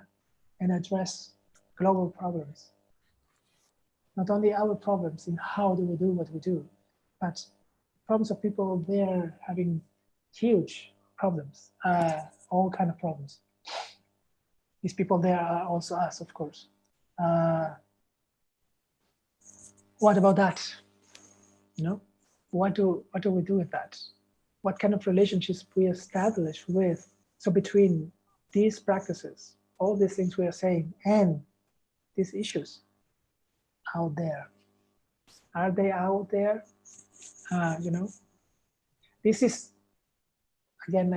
and address global problems, not only our problems in how do we do what we do, but problems of people there having huge problems, all kind of problems. These people there are also us, of course. What about that? You know, what do we do with that? What kind of relationships we establish with, so between these practices, all these things we are saying, and these issues out there? Are they out there? You know, this is again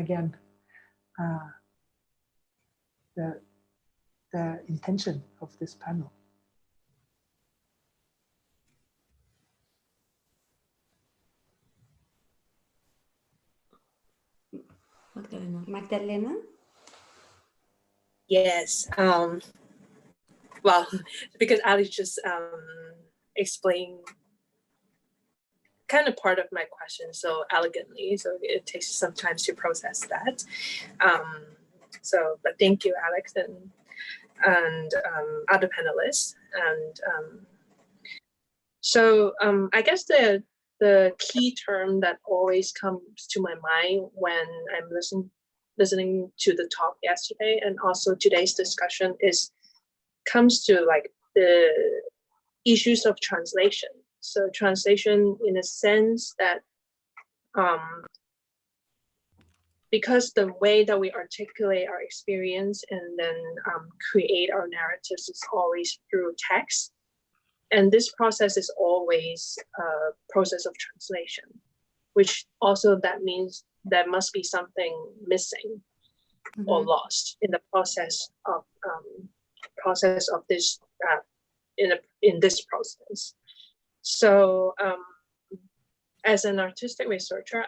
the intention of this panel. Magdalena? Yes. Well, because Alex just explained kind of part of my question so elegantly, so it takes some time to process that. But thank you, Alex, and other panelists. And I guess the key term that always comes to my mind when I'm listening to the talk yesterday and also today's discussion is comes to like the issues of translation. So translation in a sense that because the way that we articulate our experience and then create our narratives is always through text. And this process is always a process of translation, which also that means there must be something missing or lost in the process of this in this process. So as an artistic researcher,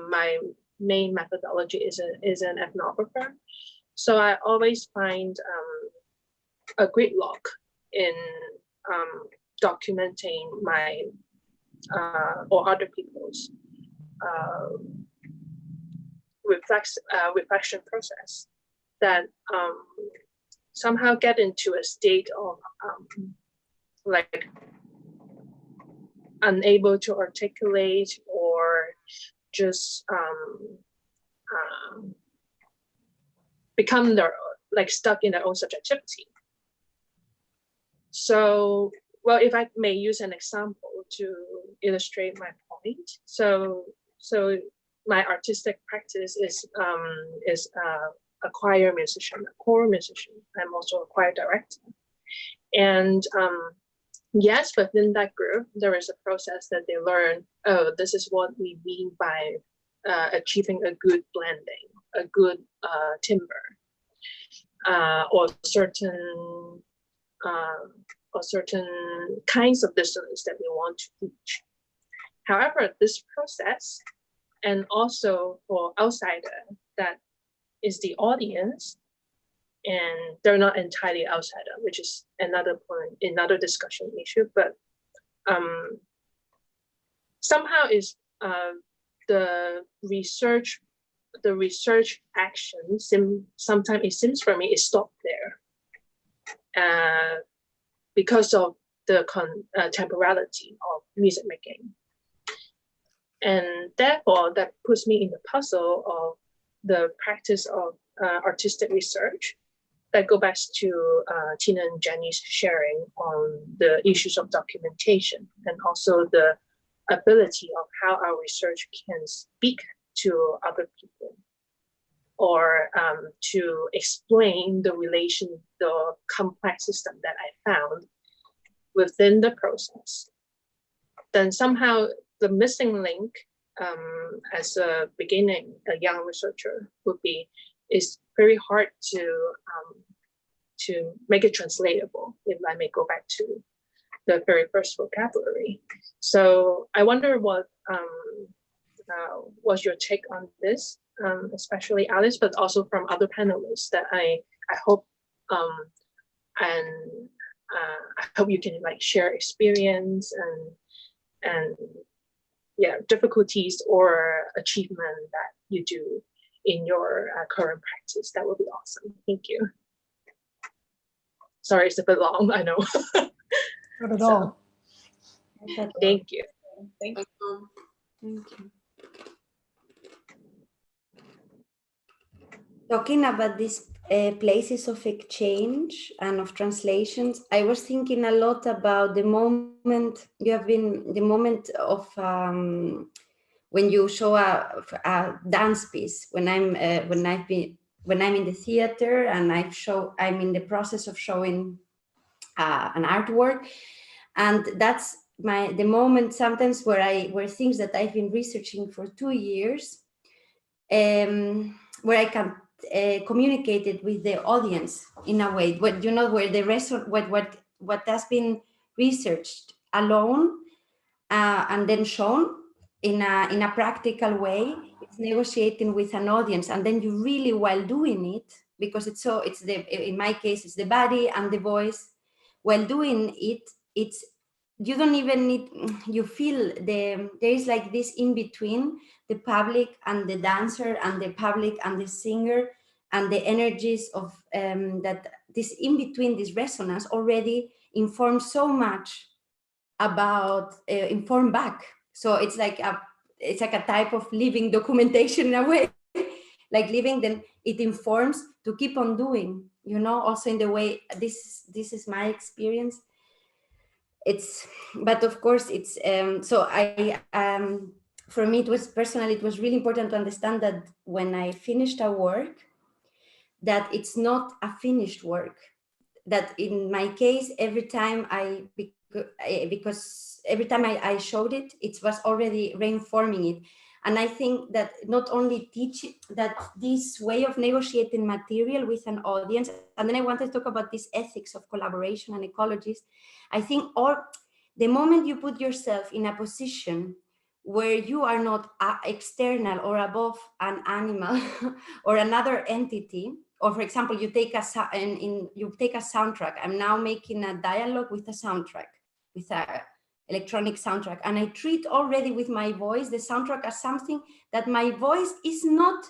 my main methodology is an ethnographer. So I always find a great look in documenting my or other people's reflection process that somehow get into a state of like unable to articulate or just become like stuck in their own subjectivity. So, well, if I may use an example to illustrate my point. So my artistic practice is a choir musician, a choral musician. I'm also a choir director. And yes, within that group, there is a process that they learn, oh, this is what we mean by achieving a good blending, a good timbre, or certain kinds of dissonance that we want to reach. However, this process, and also for outsider, that is the audience, and they're not entirely outsider, which is another point, another discussion issue, but somehow is the research action sometimes it seems for me is stopped there because of the temporality of music making. And therefore that puts me in the puzzle of the practice of artistic research that go back to Tina and Jenny's sharing on the issues of documentation and also the ability of how our research can speak to other people or to explain the complex system that I found within the process. Then somehow the missing link as a young researcher is very hard to make it translatable, if I may go back to the very first vocabulary. So I wonder what was your take on this, especially Alice, but also from other panelists that I hope I hope you can like share experience and yeah, difficulties or achievement that you do in your current practice. That would be awesome. Thank you. Sorry, it's a bit long, I know. Not at all. Thank you. Thank you. Thank you. Talking about these places of exchange and of translations, I was thinking a lot about the moment of when you show a dance piece. When I'm in the theater and I'm in the process of showing an artwork, and that's the moment sometimes where things that I've been researching for 2 years, where I can communicate it with the audience in a way, where the rest of what has been researched alone and then shown in a practical way, it's negotiating with an audience, and then you really, while doing it, because in my case it's the body and the voice, while doing it, you don't even need, you feel there is like this in between the public and the dancer and the public and the singer, and the energies of that this in between, this resonance already informs so much about inform back. So it's like a type of living documentation in a way, like living, then it informs to keep on doing. you know, also in the way, this is my experience. It's, but of course it's, so for me, it was personally, it was really important to understand that when I finished a work, that it's not a finished work. That in my case, every time because every time I showed it, it was already reinforming it. And I think that not only that this way of negotiating material with an audience, and then I want to talk about this ethics of collaboration and ecologist. I think the moment you put yourself in a position where you are not external or above an animal or another entity, or for example, you take a soundtrack. I'm now making a dialogue with a soundtrack, with a electronic soundtrack, and I treat already with my voice the soundtrack as something that my voice is not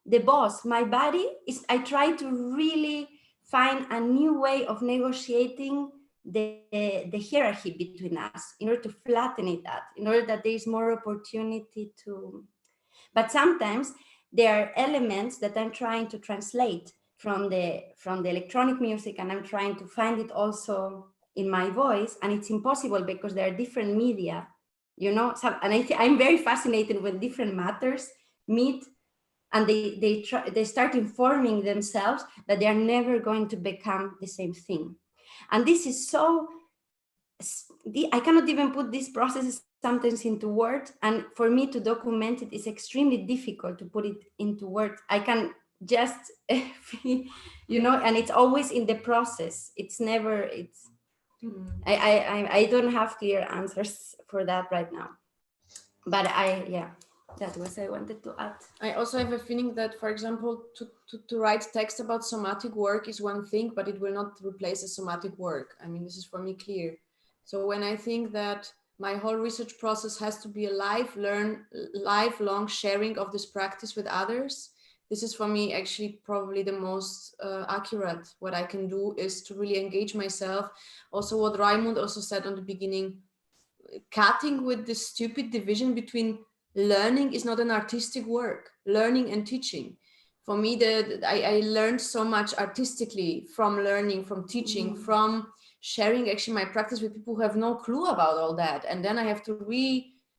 the boss. My body is. I try to really find a new way of negotiating the hierarchy between us in order to flatten it out, in order that there is more opportunity to. But sometimes there are elements that I'm trying to translate from the electronic music, and I'm trying to find it also in my voice, and it's impossible because there are different media, you know. And I'm very fascinated when different matters meet, and they start informing themselves that they are never going to become the same thing. And this is so, I cannot even put these processes sometimes into words, and for me to document it is extremely difficult to put it into words. I can just you know, and it's always in the process. It's never, I don't have clear answers for that right now, but that was I wanted to add. I also have a feeling that, for example, to write text about somatic work is one thing, but it will not replace a somatic work. I mean, this is for me clear. So when I think that my whole research process has to be a lifelong sharing of this practice with others, this is for me actually probably the most accurate. What I can do is to really engage myself. Also what Raimund also said on the beginning, cutting with this stupid division between learning is not an artistic work, learning and teaching. For me, I learned so much artistically from learning, from teaching, from sharing actually my practice with people who have no clue about all that. And then I have to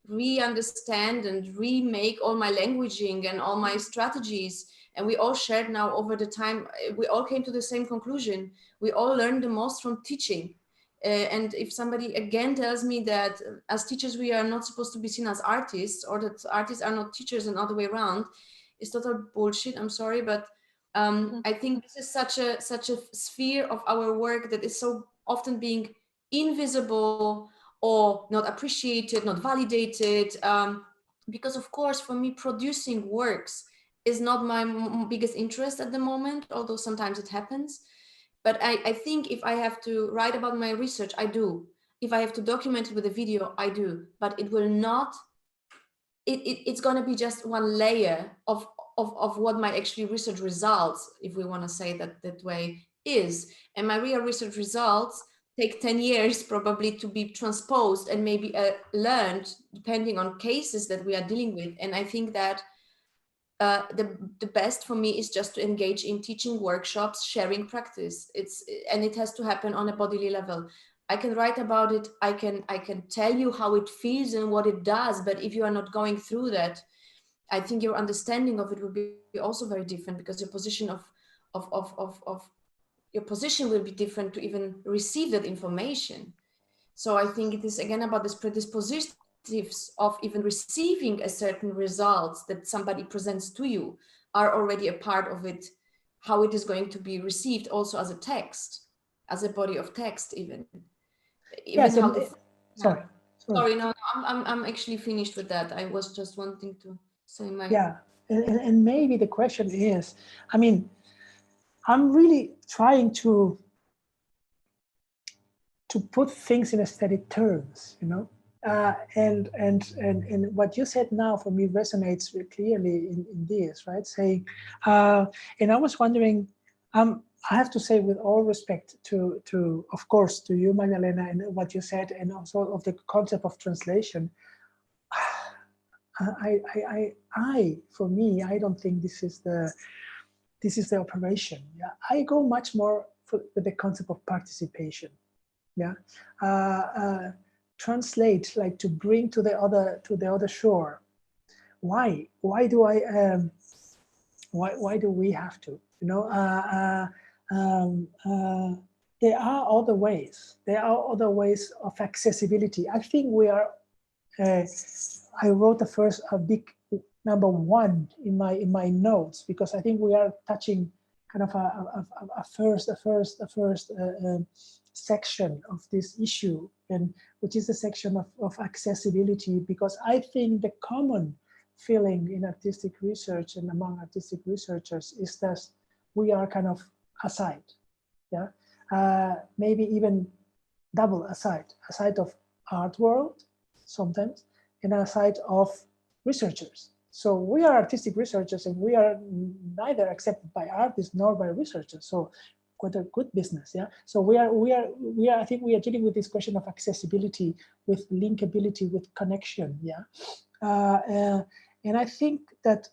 re-understand and remake all my languaging and all my strategies. And we all shared now over the time, we all came to the same conclusion. We all learned the most from teaching. And if somebody again tells me that as teachers, we are not supposed to be seen as artists, or that artists are not teachers and other way around, it's total bullshit. I'm sorry, but I think this is such a sphere of our work that is so often being invisible or not appreciated, not validated. Because of course, for me, producing works is not my biggest interest at the moment, although sometimes it happens. But I think if I have to write about my research, I do. If I have to document it with a video, I do. But it will not, it's going to be just one layer of what my actually research results, if we want to say that way, is. And my real research results take 10 years probably to be transposed and maybe learned, depending on cases that we are dealing with. And I think that the best for me is just to engage in teaching workshops, sharing practice. And it has to happen on a bodily level. I can write about it. I can tell you how it feels and what it does. But if you are not going through that, I think your understanding of it will be also very different, because your position your position will be different to even receive that information. So I think it is again about this predisposition of even receiving a certain results that somebody presents to you are already a part of it, how it is going to be received also as a text, as a body of text, even Yes, how the, sorry, no, I'm actually finished with that. I was just wanting to say my and maybe the question is, I mean, I'm really trying to put things in aesthetic terms, you know. And what you said now for me resonates very clearly in this, right? Saying, and I was wondering, I have to say, with all respect to of course to you, Magdalena, and what you said, and also of the concept of translation. For me, I don't think this is this is the operation. Yeah, I go much more with the concept of participation. Yeah, translate, like to bring to the other shore. Why do I? Why do we have to? You know, there are other ways. There are other ways of accessibility. I think we are. I wrote a big number 1 in my notes, because I think we are touching kind of a first section of this issue, and which is the section of accessibility, because I think the common feeling in artistic research and among artistic researchers is that we are kind of aside, yeah, maybe even double aside of art world sometimes, and aside of researchers. So we are artistic researchers, and we are neither accepted by artists nor by researchers. So quite a good business, yeah. So we are. I think we are dealing with this question of accessibility, with linkability, with connection, yeah. And I think that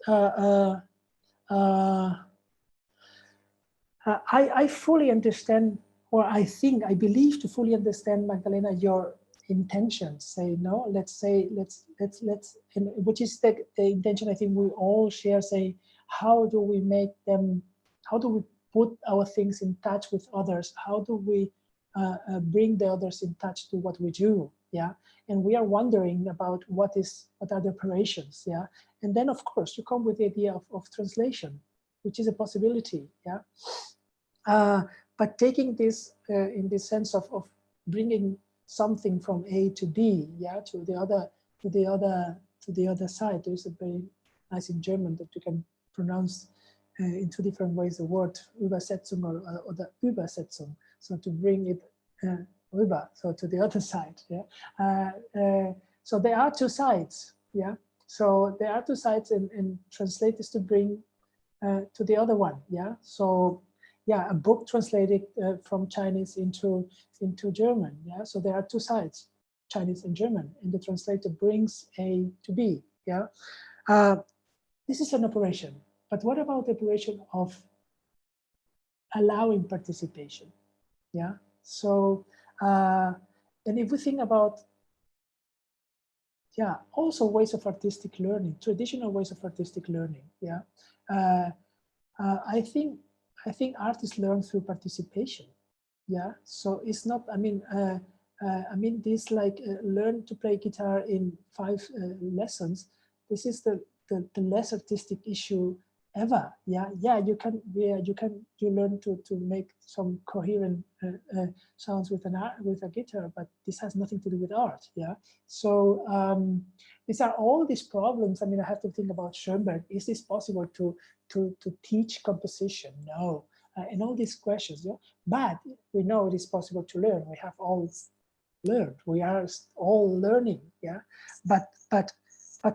I fully understand, or I believe to fully understand, Magdalena, your intentions. Say no, let's and which is the intention I think we all share. Say, how do we make them? How do we put our things in touch with others? How do we bring the others in touch to what we do? Yeah, and we are wondering about what are the operations. Yeah, and then of course you come with the idea of translation, which is a possibility. Yeah. But taking this in the sense of bringing something from A to B, yeah, to the other side. There's a very nice in German that you can pronounce in 2 different ways the word Übersetzung or the Übersetzung. So to bring it rüber, so to the other side. Yeah. So there are 2 sides. Yeah. So there are 2 sides, and translate is to bring to the other one. Yeah. So yeah, a book translated from Chinese into German. Yeah, so there are 2 sides, Chinese and German, and the translator brings A to B. Yeah, this is an operation. But what about the operation of allowing participation? Yeah, so and if we think about also ways of artistic learning, traditional ways of artistic learning. Yeah, I think artists learn through participation. Yeah, so it's not. I mean, this like learn to play guitar in 5 lessons. This is the less artistic issue ever. Yeah, you learn to make some coherent sounds with a guitar, but this has nothing to do with art. Yeah, so these are all these problems. I mean, I have to think about Schoenberg. Is this possible to teach composition? No. And all these questions, yeah? But we know it is possible to learn. We have all learned. We are all learning, yeah. But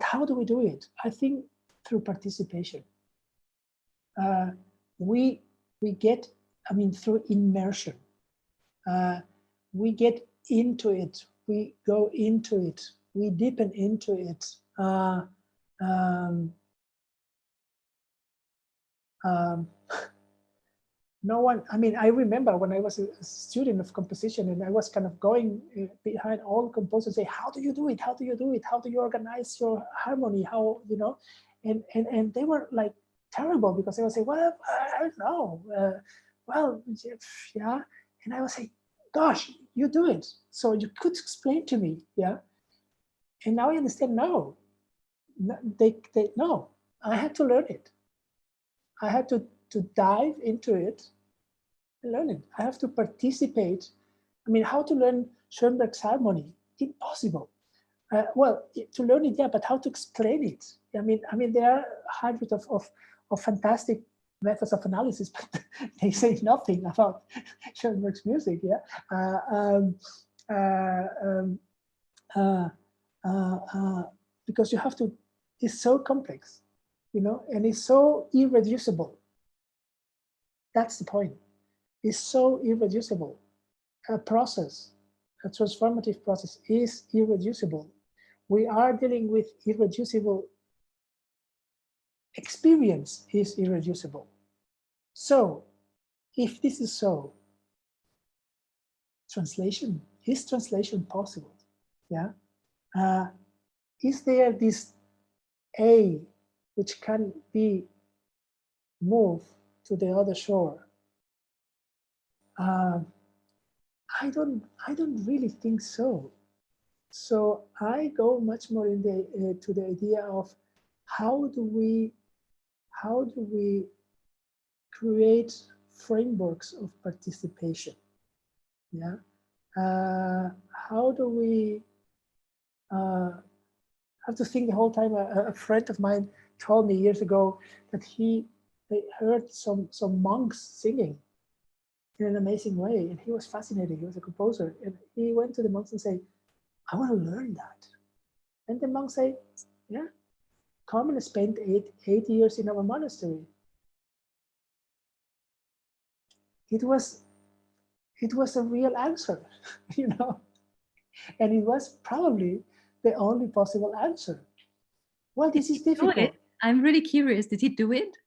how do we do it? I think through participation. We get, I mean, through immersion. We get into it. We go into it. We deepen into it. No one, I mean, I remember when I was a student of composition, and I was kind of going behind all composers, say, how do you do it? How do you do it? How do you organize your harmony? How, you know, and they were like terrible, because they would say, well, I don't know. Well, yeah. And I would say, gosh, you do it. So you could explain to me, yeah. And now I understand, no, no, I had to learn it. I had to dive into it and learn it. I have to participate. I mean, how to learn Schoenberg's harmony? Impossible. Well, to learn it, yeah, but how to explain it? I mean, there are hundreds of fantastic methods of analysis, but they say nothing about Schoenberg's music. Yeah. Because you have to. It's so complex, you know, and it's so irreducible. That's the point. It's so irreducible. A process, a transformative process, is irreducible. We are dealing with irreducible. Experience is irreducible. So if this is so, is translation possible? Yeah. Is there this A which can be moved to the other shore? I don't really think so. So I go much more in the to the idea of how do we create frameworks of participation? Yeah. How do we have to think the whole time? A friend of mine told me years ago that they heard some monks singing in an amazing way, and he was fascinated. He was a composer, and he went to the monks and said, "I want to learn that." And the monks say, "Yeah, come and spend eight years in our monastery." It was a real answer, you know, and it was probably the only possible answer. Well, this is difficult. I'm really curious. Did he do it?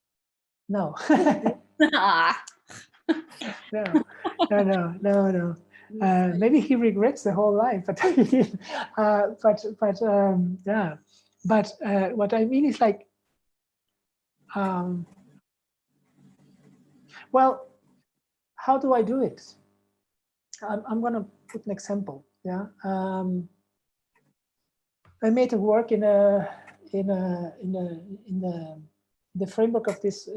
No. Ah. No. Maybe he regrets the whole life, but he did. Yeah. But what I mean is like, well, how do I do it? I'm going to put an example. Yeah. I made a work in the framework of this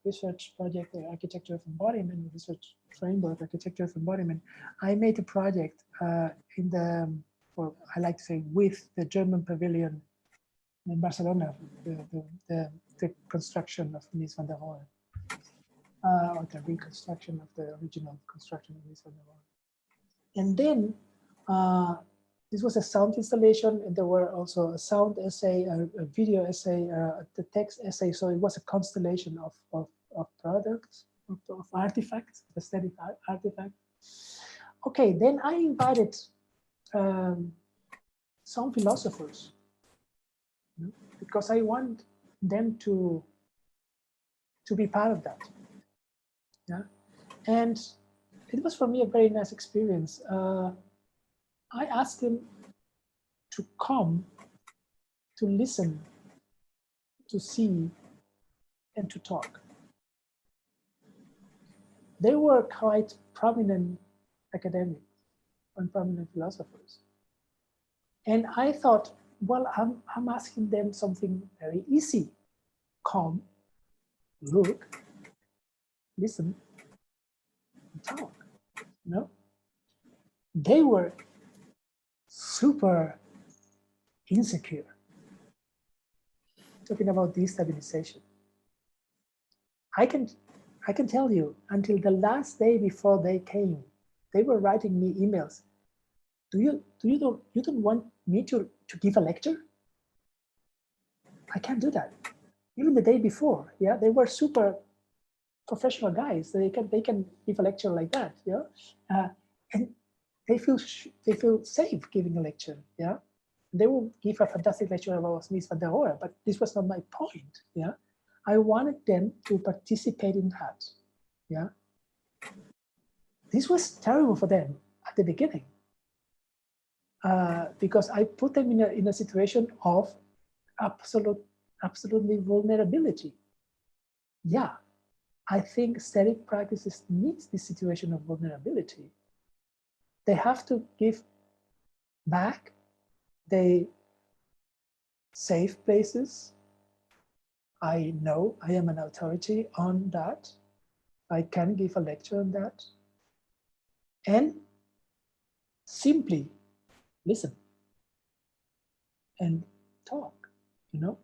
research project, architecture of embodiment, research framework, architecture of embodiment. I made a project or I like to say with the German pavilion in Barcelona, the construction of Mies van der Rohe, or the reconstruction of the original construction of Mies van der Rohe. And then this was a sound installation, and there were also a sound essay, a video essay, the text essay. So it was a constellation of products, of artifacts, aesthetic artifacts. Okay, then I invited some philosophers, because I want them to be part of that. Yeah, and it was for me a very nice experience. I asked them to come, to listen, to see, and to talk. They were quite prominent academics and prominent philosophers. And I thought, well, I'm asking them something very easy. Come, look, listen, and talk. No? They were super insecure, talking about destabilization. I can tell you, until the last day before they came, they were writing me emails. You don't want me to give a lecture? I can't do that. Even the day before, yeah, they were super professional guys. They can give a lecture like that, yeah, and they feel safe giving a lecture, yeah. They will give a fantastic lecture about Mies van der Rohe, but this was not my point, yeah. I wanted them to participate in that, yeah. This was terrible for them at the beginning, because I put them in a situation of absolutely vulnerability. Yeah, I think aesthetic practices needs this situation of vulnerability. They have to give back the safe places. I know I am an authority on that. I can give a lecture on that. And simply listen and talk, you know.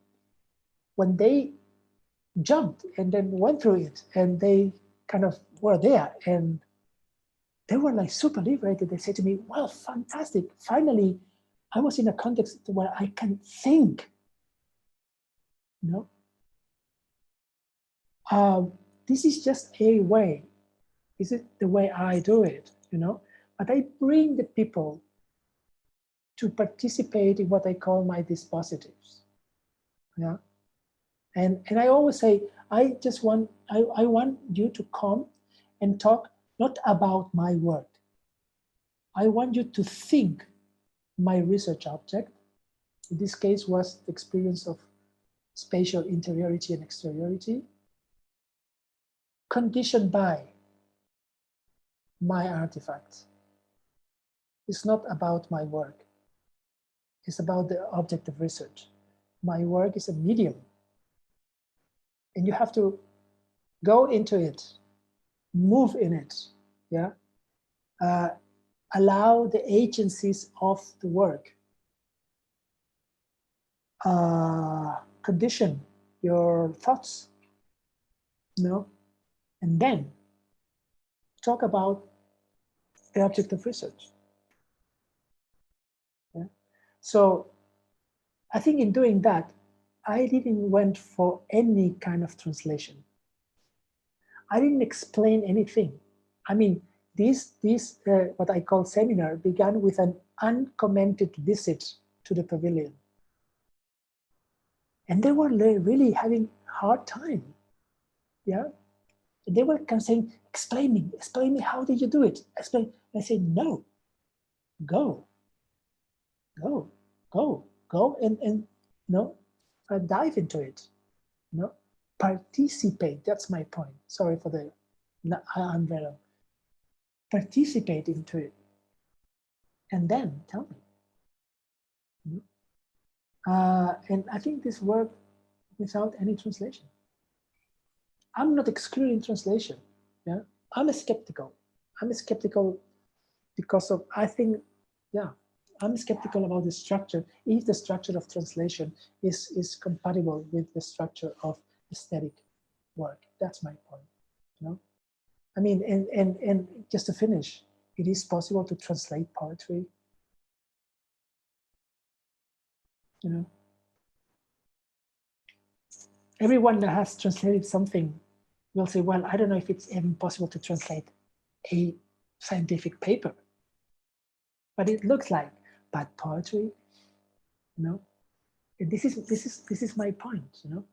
When they jumped and then went through it and they kind of were there and they were like super liberated. They said to me, well, fantastic. Finally, I was in a context where I can think, you know. This is just a way. This is the way I do it, you know. But I bring the people to participate in what I call my dispositives. Yeah. And I always say, I want you to come and talk not about my work. I want you to think my research object, in this case was the experience of spatial interiority and exteriority, conditioned by my artifacts. It's not about my work. It's about the object of research. My work is a medium. And you have to go into it, move in it, yeah? Allow the agencies of the work. Condition your thoughts, you know? And then talk about the object of research. Yeah? So I think in doing that, I didn't went for any kind of translation. I didn't explain anything. I mean, this what I call seminar began with an uncommented visit to the pavilion. And they were really having a hard time. Yeah. And they were kind of saying, explain me, how did you do it? Explain. I said, no, go, and dive into it, participate. That's my point. Sorry for the umbrella. Participate into it, and then tell me. And I think this worked without any translation. I'm not excluding translation. Yeah, I'm skeptical. I'm skeptical because of, I think, yeah, I'm skeptical about the structure, if the structure of translation is compatible with the structure of aesthetic work. That's my point, you know? I mean, and just to finish, it is possible to translate poetry, you know? Everyone that has translated something will say, well, I don't know if it's even possible to translate a scientific paper, but it looks like bad poetry, you know. And this is my point, you know.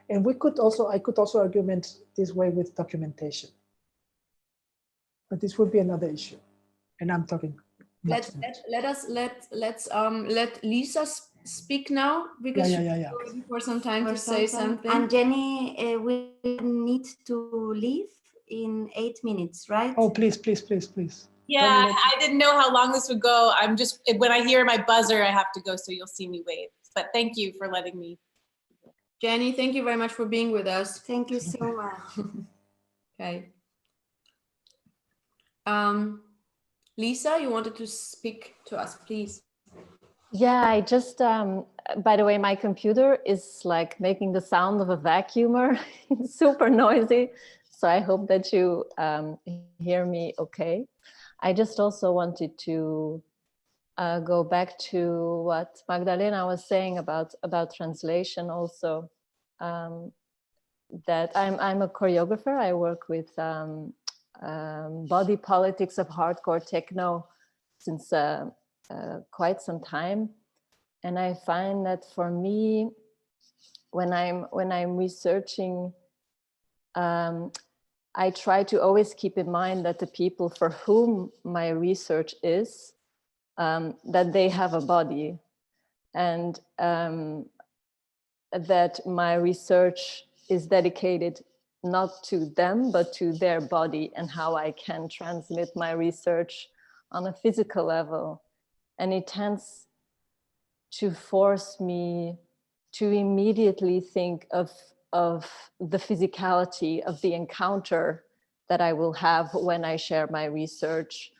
And I could also argument this way with documentation, but this would be another issue. And I'm talking. Let's let Lisa speak now, because she's waiting for some time to say something. And Jenny will need to leave in 8 minutes, right? Oh, please. Yeah, I didn't know how long this would go. I'm just, when I hear my buzzer, I have to go, so you'll see me wave. But thank you for letting me. Jenny, thank you very much for being with us. Thank you so much. Okay. Lisa, you wanted to speak to us, please. Yeah, I just, by the way, my computer is like making the sound of a vacuumer. It's super noisy. So I hope that you hear me okay. I just also wanted to go back to what Magdalena was saying about translation also, that I'm a choreographer. I work with body politics of hardcore techno since quite some time. And I find that for me, when I'm researching, I try to always keep in mind that the people for whom my research is, that they have a body, and that my research is dedicated not to them, but to their body, and how I can transmit my research on a physical level. And it tends to force me to immediately think of the physicality of the encounter that I will have when I share my research,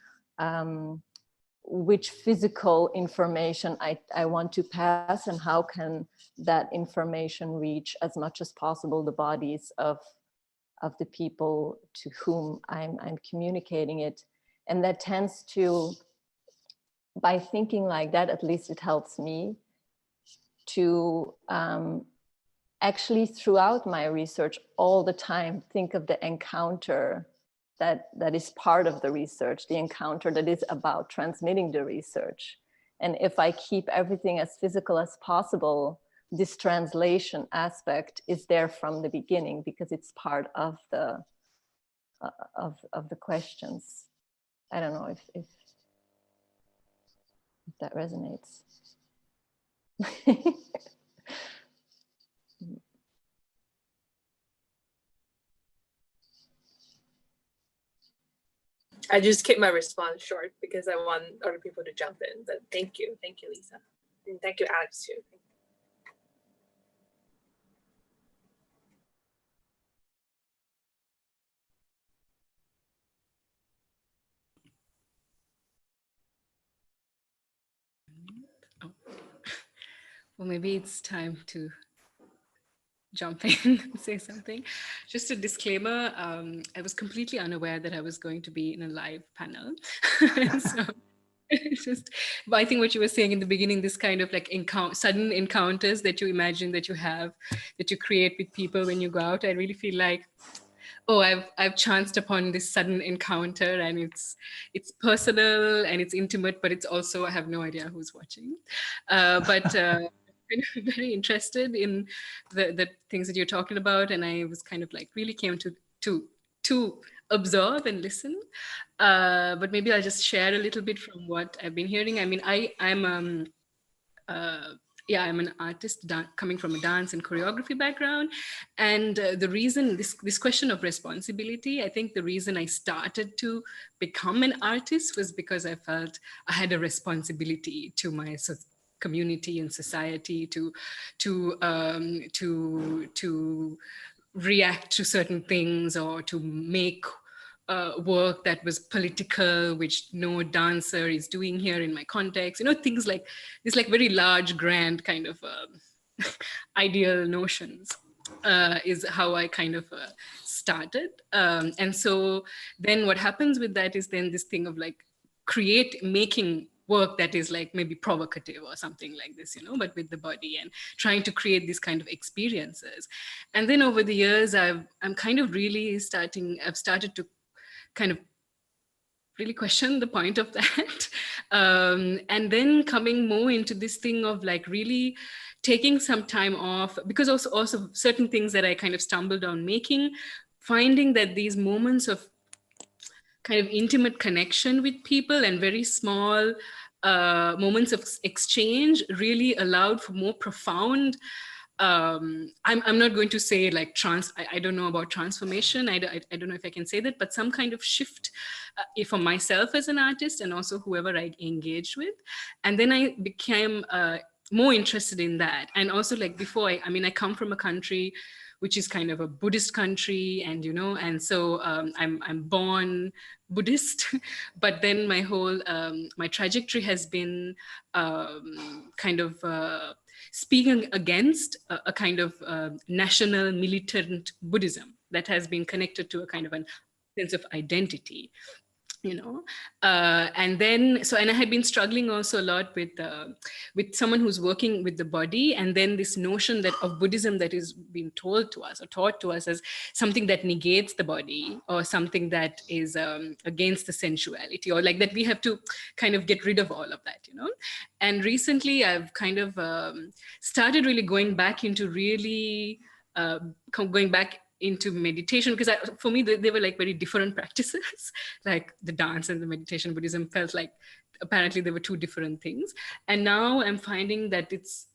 which physical information I want to pass, and how can that information reach as much as possible the bodies of the people to whom I'm communicating it. And that tends to, by thinking like that, at least it helps me to actually throughout my research all the time think of the encounter that is part of the research, the encounter that is about transmitting the research. And if I keep everything as physical as possible, this translation aspect is there from the beginning, because it's part of the questions. I don't know if that resonates. I just keep my response short because I want other people to jump in. But thank you, Lisa, and thank you, Alex, too. Oh. Well, maybe it's time to jump in and say something. Just a disclaimer, I was completely unaware that I was going to be in a live panel. So it's just, but I think what you were saying in the beginning, this kind of like sudden encounters that you imagine that you have, that you create with people when you go out, I really feel like, oh, I've chanced upon this sudden encounter, and it's personal and it's intimate, but it's also, I have no idea who's watching. But very interested in the things that you're talking about, and I was kind of like really came to observe and listen. But maybe I'll just share a little bit from what I've been hearing. I mean, I'm an artist coming from a dance and choreography background. And the reason, this question of responsibility, I think the reason I started to become an artist was because I felt I had a responsibility to my community and society to react to certain things, or to make work that was political, which no dancer is doing here in my context, things like this, like very large, grand kind of ideal notions is how I kind of started. And so then what happens with that is then this thing of like making work that is like maybe provocative or something like this, but with the body, and trying to create these kind of experiences. And then over the years, I've started to kind of really question the point of that. And then coming more into this thing of like really taking some time off, because also certain things that I kind of stumbled on making, finding that these moments of kind of intimate connection with people and very small moments of exchange really allowed for more profound, I'm not going to say like I don't know about transformation. I don't know if I can say that, but some kind of shift for myself as an artist, and also whoever I engaged with. And then I became more interested in that. And also like before, I come from a country which is kind of a Buddhist country, and and so I'm born Buddhist, but then my whole my trajectory has been kind of speaking against a kind of national militant Buddhism that has been connected to a kind of a sense of identity. And then and I had been struggling also a lot with someone who's working with the body, and then this notion that of Buddhism that is being told to us or taught to us as something that negates the body, or something that is against the sensuality, or like that we have to kind of get rid of all of that, And recently I've kind of started really going back into into meditation, because for me they were like very different practices. Like the dance and the meditation, Buddhism felt like apparently they were two different things. And now I'm finding that it's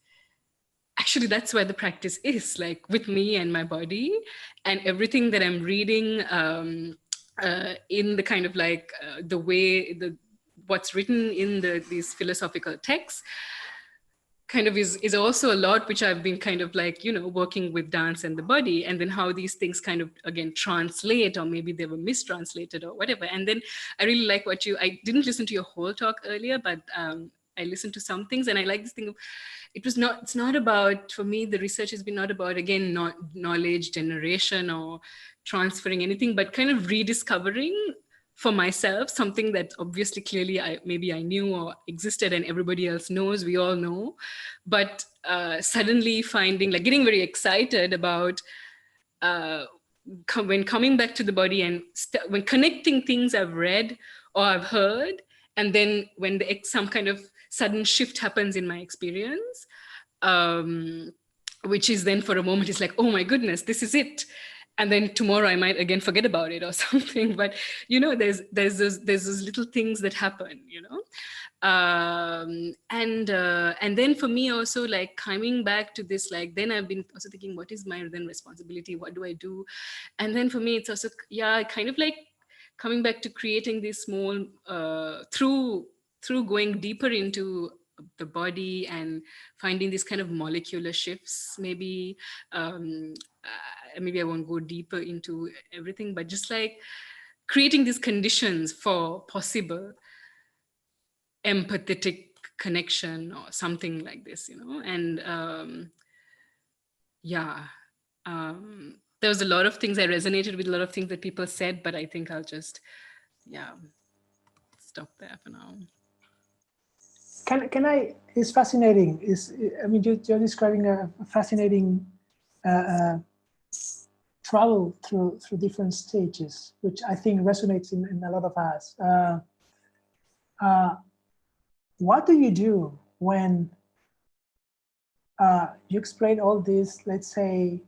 actually, that's where the practice is, like with me and my body, and everything that I'm reading in the kind of like the way what's written in these philosophical texts kind of is also a lot, which I've been kind of like, working with dance and the body, and then how these things kind of, again, translate, or maybe they were mistranslated or whatever. And then I really like I didn't listen to your whole talk earlier, but I listened to some things, and I like this thing of, it's not about, for me, the research has been not about, again, not knowledge generation or transferring anything, but kind of rediscovering for myself something that obviously clearly maybe I knew or existed and everybody else knows, we all know, but suddenly finding, like getting very excited about when coming back to the body, and when connecting things I've read or I've heard, and then when some kind of sudden shift happens in my experience, which is then for a moment, it's like, oh my goodness, this is it. And then tomorrow I might again forget about it or something. But, you know, there's those little things that happen, you know. And then for me also, like coming back to this, like then I've been also thinking, what is my then responsibility? What do I do? And then for me, it's also, yeah, kind of like coming back to creating this small, through going deeper into the body and finding these kind of molecular shifts, maybe maybe I won't go deeper into everything, but just like creating these conditions for possible empathetic connection or something like this, you know. And yeah, there was a lot of things I resonated with, a lot of things that people said, but I think I'll just, yeah, stop there for now. Can I? It's fascinating. I mean, you're describing a fascinating travel through different stages, which I think resonates in a lot of us. What do you do when you explain all this? Let's say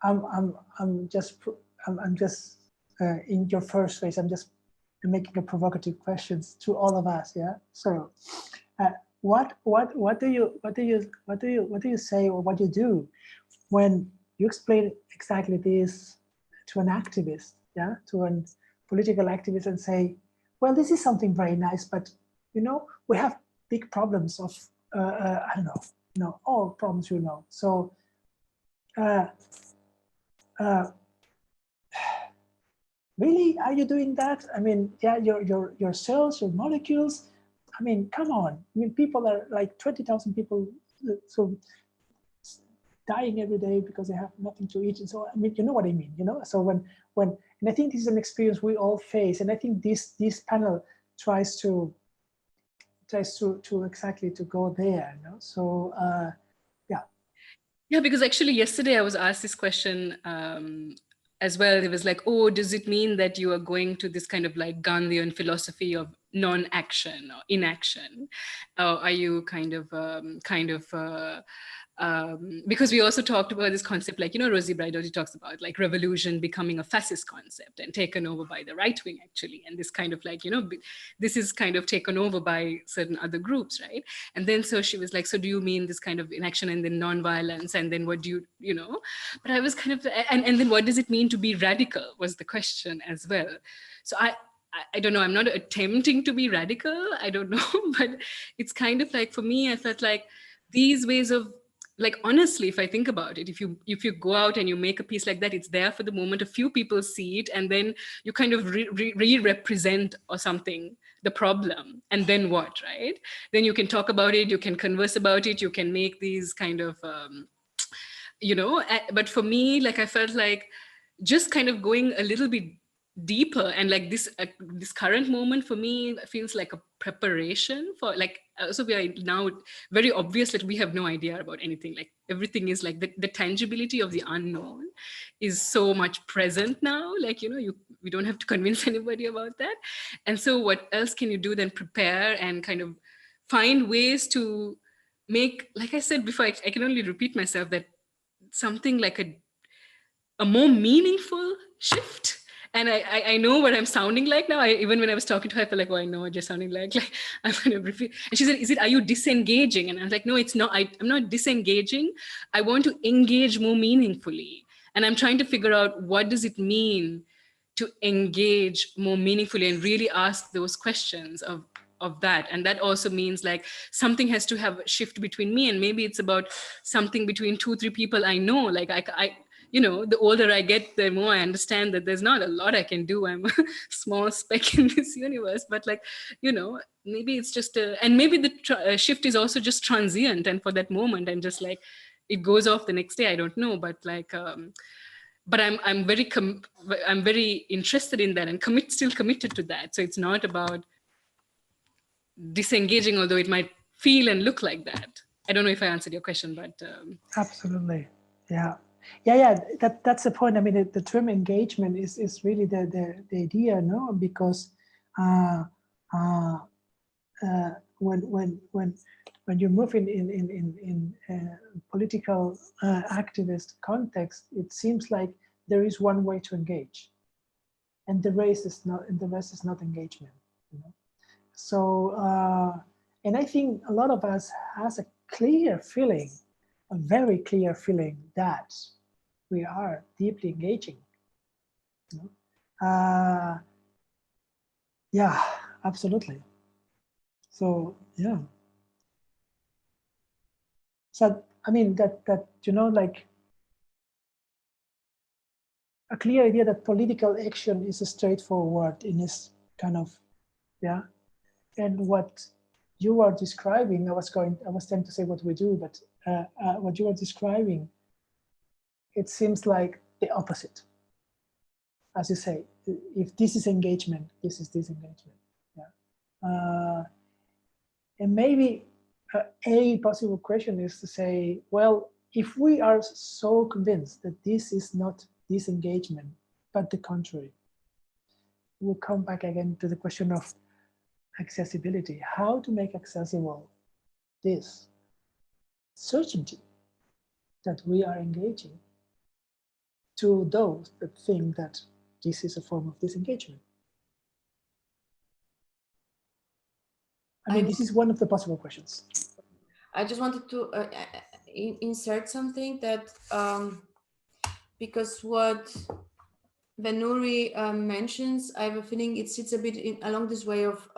I'm just in your first phase. I'm just making a provocative questions to all of us. Yeah. So, what do you say, or what you do when you explain exactly this to an activist, yeah, to a political activist, and say, well, this is something very nice, but you know, we have big problems of I don't know, you know, all problems, you know. So really, are you doing that? I mean, yeah, your cells, your molecules. I mean, come on. I mean, people are like 20,000 people so dying every day because they have nothing to eat. And so, I mean, you know what I mean, you know? So when, and I think this is an experience we all face. And I think this panel tries to exactly to go there, you know? So, yeah. Yeah, because actually yesterday I was asked this question as well. It was like, oh, does it mean that you are going to this kind of like Gandhian philosophy of non-action or inaction? Or are you because we also talked about this concept, like, you know, Rosie Braidotti talks about like revolution becoming a fascist concept and taken over by the right wing, actually. And this kind of like, you know, this is kind of taken over by certain other groups, right? And then so she was like, so do you mean this kind of inaction and then non-violence? And then what do you know? But I was kind of, and then what does it mean to be radical was the question as well. So I don't know, I'm not attempting to be radical, I don't know, but it's kind of like, for me, I felt like these ways of, like, honestly, if I think about it, if you go out and you make a piece like that, it's there for the moment, a few people see it, and then you kind of re-represent or something the problem, and then what, right? Then you can talk about it, you can converse about it, you can make these kind of, you know, but for me, like, I felt like just kind of going a little bit deeper, and like this current moment for me feels like a preparation for, like, so we are now very obvious that we have no idea about anything, like everything is like the tangibility of the unknown is so much present now, like, you know, we don't have to convince anybody about that. And so what else can you do than prepare and kind of find ways to make, like I said before, I can only repeat myself, that something like a more meaningful shift. And I know what I'm sounding like now. Even when I was talking to her, I felt like, oh, I know what you're sounding like I'm going to repeat. And she said, are you disengaging? And I was like, no, it's not. I'm not disengaging. I want to engage more meaningfully. And I'm trying to figure out, what does it mean to engage more meaningfully and really ask those questions of that. And that also means like something has to have a shift between me, and maybe it's about something between 2-3 people I know. Like I you know, the older I get, the more I understand that there's not a lot I can do. I'm a small speck in this universe, but like, you know, maybe it's just and maybe the shift is also just transient and for that moment, and just like it goes off the next day. I don't know, but like, but I'm very interested in that and still committed to that. So it's not about disengaging, although it might feel and look like that. I don't know if I answered your question, but absolutely, yeah. Yeah, that's the point. I mean, the term engagement is really the idea, no? Because when when you move in political activist context, it seems like there is one way to engage, and the rest is not engagement. You know? So, and I think a lot of us has a clear feeling, a very clear feeling that we are deeply engaging. You know? Yeah, absolutely. So yeah. So I mean that you know, like a clear idea that political action is straightforward in this kind of, yeah. And what you are describing, I was trying to say what we do, but what you are describing, it seems like the opposite. As you say, if this is engagement, this is disengagement. Yeah. And maybe a possible question is to say, well, if we are so convinced that this is not disengagement, but the contrary, we'll come back again to the question of accessibility. How to make accessible this certainty that we are engaging to those that think that this is a form of disengagement. I mean, this is one of the possible questions. I just wanted to insert something that, because what Venuri mentions, I have a feeling it sits a bit along this way of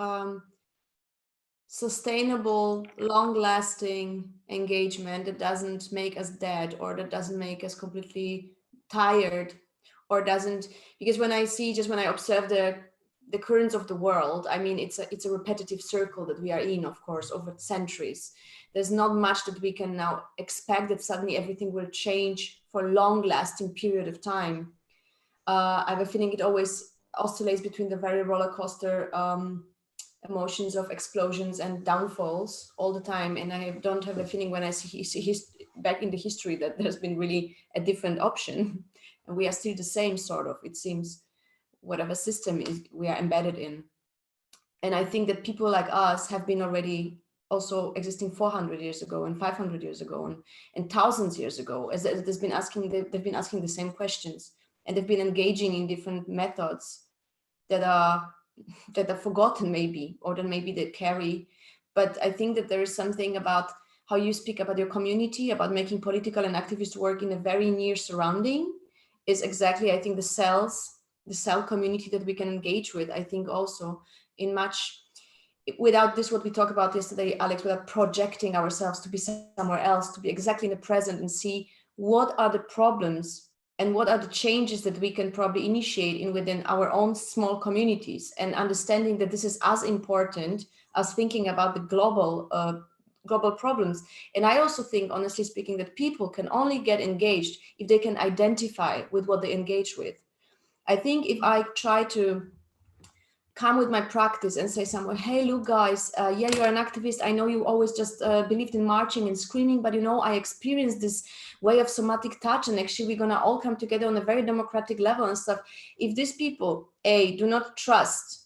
sustainable, long-lasting engagement that doesn't make us dead, or that doesn't make us completely tired, or doesn't, because when I observe the currents of the world, I mean, it's a repetitive circle that we are in, of course, over centuries. There's not much that we can now expect that suddenly everything will change for a long-lasting period of time. I have a feeling it always oscillates between the very roller coaster emotions of explosions and downfalls all the time, and I don't have a feeling when I see back in the history that there's been really a different option, and we are still the same, sort of, it seems, whatever system is we are embedded in. And I think that people like us have been already also existing 400 years ago and 500 years ago and thousands years ago, as they've been asking the same questions, and they've been engaging in different methods that are forgotten maybe, or that maybe they carry. But I think that there is something about how you speak about your community, about making political and activist work in a very near surrounding, is exactly, I think, the cell community that we can engage with. I think also in much, without this, what we talked about yesterday, Alex, without projecting ourselves to be somewhere else, to be exactly in the present and see what are the problems and what are the changes that we can probably initiate within our own small communities, and understanding that this is as important as thinking about the global problems. And I also think, honestly speaking, that people can only get engaged if they can identify with what they engage with. I think if I try to come with my practice and say somewhere, hey, look, guys, yeah, you're an activist. I know you always just believed in marching and screaming, but you know, I experienced this way of somatic touch, and actually we're gonna all come together on a very democratic level and stuff. If these people, A, do not trust,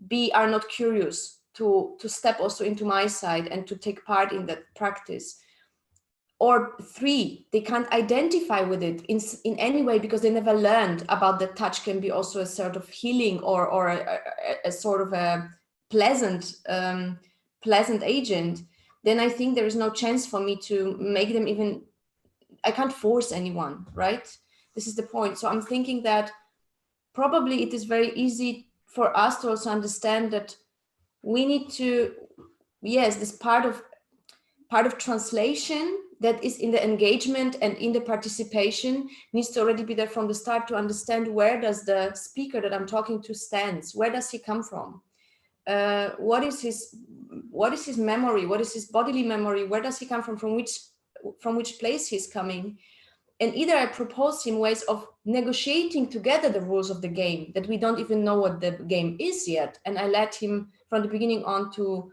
B, are not curious to step also into my side and to take part in that practice, or 3, they can't identify with it in any way because they never learned about that touch can be also a sort of healing or a sort of a pleasant agent, then I think there is no chance for me to make them even, I can't force anyone, right? This is the point. So I'm thinking that probably it is very easy for us to also understand that we need to, yes, this part of translation that is in the engagement and in the participation needs to already be there from the start, to understand where does the speaker that I'm talking to stands, where does he come from, what is his memory, what is his bodily memory, where does he come from which place he's coming. And either I propose him ways of negotiating together the rules of the game that we don't even know what the game is yet, and I let him from the beginning on to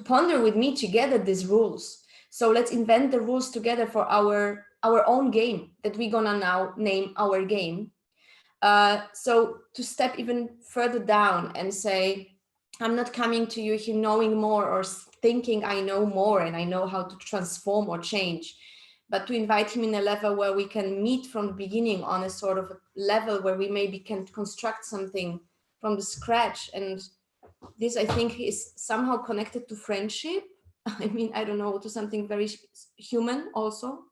ponder with me together these rules. So let's invent the rules together for our own game that we're gonna now name our game. So to step even further down and say, I'm not coming to you here knowing more or thinking I know more and I know how to transform or change, but to invite him in a level where we can meet from the beginning on a sort of a level where we maybe can construct something from the scratch. And this, I think, is somehow connected to friendship. I mean, I don't know, to something very human also,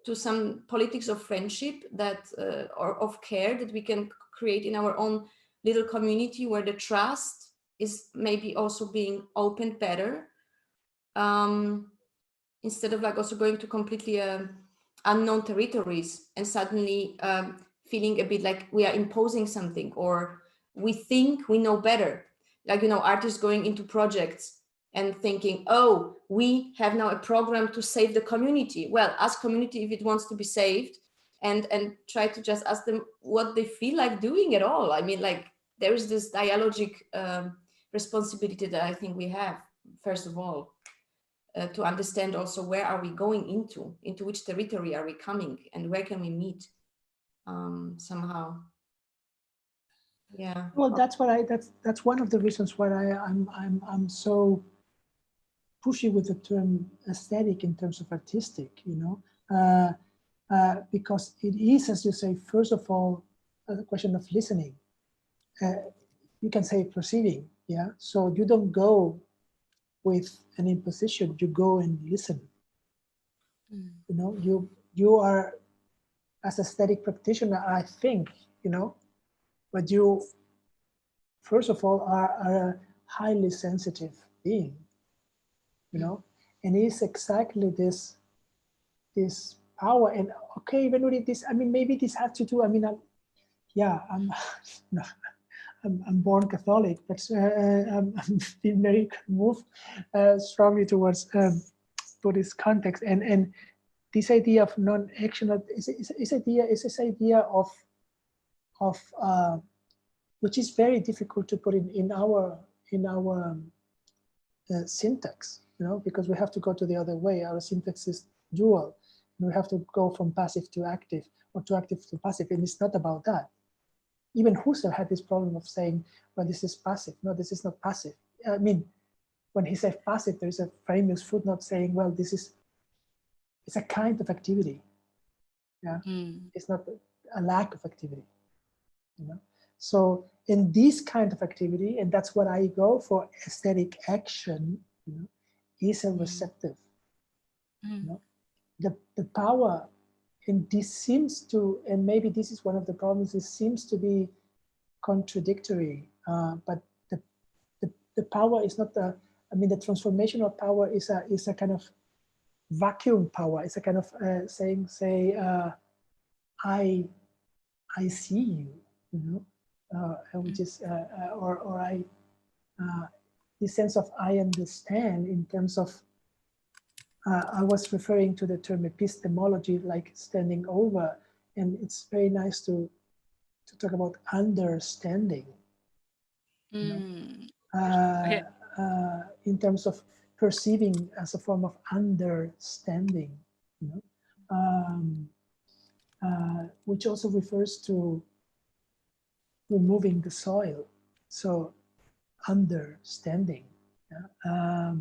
to some politics of friendship that, or of care that we can create in our own little community, where the trust is maybe also being opened better. Instead of like also going to completely unknown territories and suddenly feeling a bit like we are imposing something, or we think we know better. Like, you know, artists going into projects and thinking, oh, we have now a program to save the community. Well, ask community if it wants to be saved, and try to just ask them what they feel like doing at all. I mean, like, there is this dialogic responsibility that I think we have, first of all, to understand also where are we going into which territory are we coming, and where can we meet somehow. Yeah. Well, that's what that's one of the reasons why I'm so pushy with the term aesthetic in terms of artistic, you know, because it is, as you say, first of all, a question of listening. You can say perceiving, yeah. So you don't go with an imposition, you go and listen. You know, you are, as aesthetic practitioner, I think, you know, but you first of all are a highly sensitive being, you know, and it's exactly this power. And okay, even with this, I mean, maybe this has to do, I mean, I'm born Catholic, but I'm been very moved strongly towards Buddhist context, and this idea of non-action is this idea of which is very difficult to put in our syntax, you know, because we have to go to the other way. Our syntax is dual, and we have to go from passive to active, or to active to passive, and it's not about that. Even Husserl had this problem of saying, well, this is passive. No, this is not passive. I mean, when he said passive, there's a famous footnote saying, well, it's a kind of activity. Yeah, it's not a lack of activity, you know. So in this kind of activity, and that's what I go for, aesthetic action, you know, is a receptive. You know, the power, and this seems to, and maybe this is one of the problems, it seems to be contradictory, but the power is not the, I mean, the transformational power is a kind of vacuum power. It's a kind of saying, I see you, you know, which is, or I, this sense of I understand in terms of, I was referring to the term epistemology, like standing over, and it's very nice to talk about understanding. You know? In terms of perceiving as a form of understanding, you know, which also refers to removing the soil. So understanding. Yeah?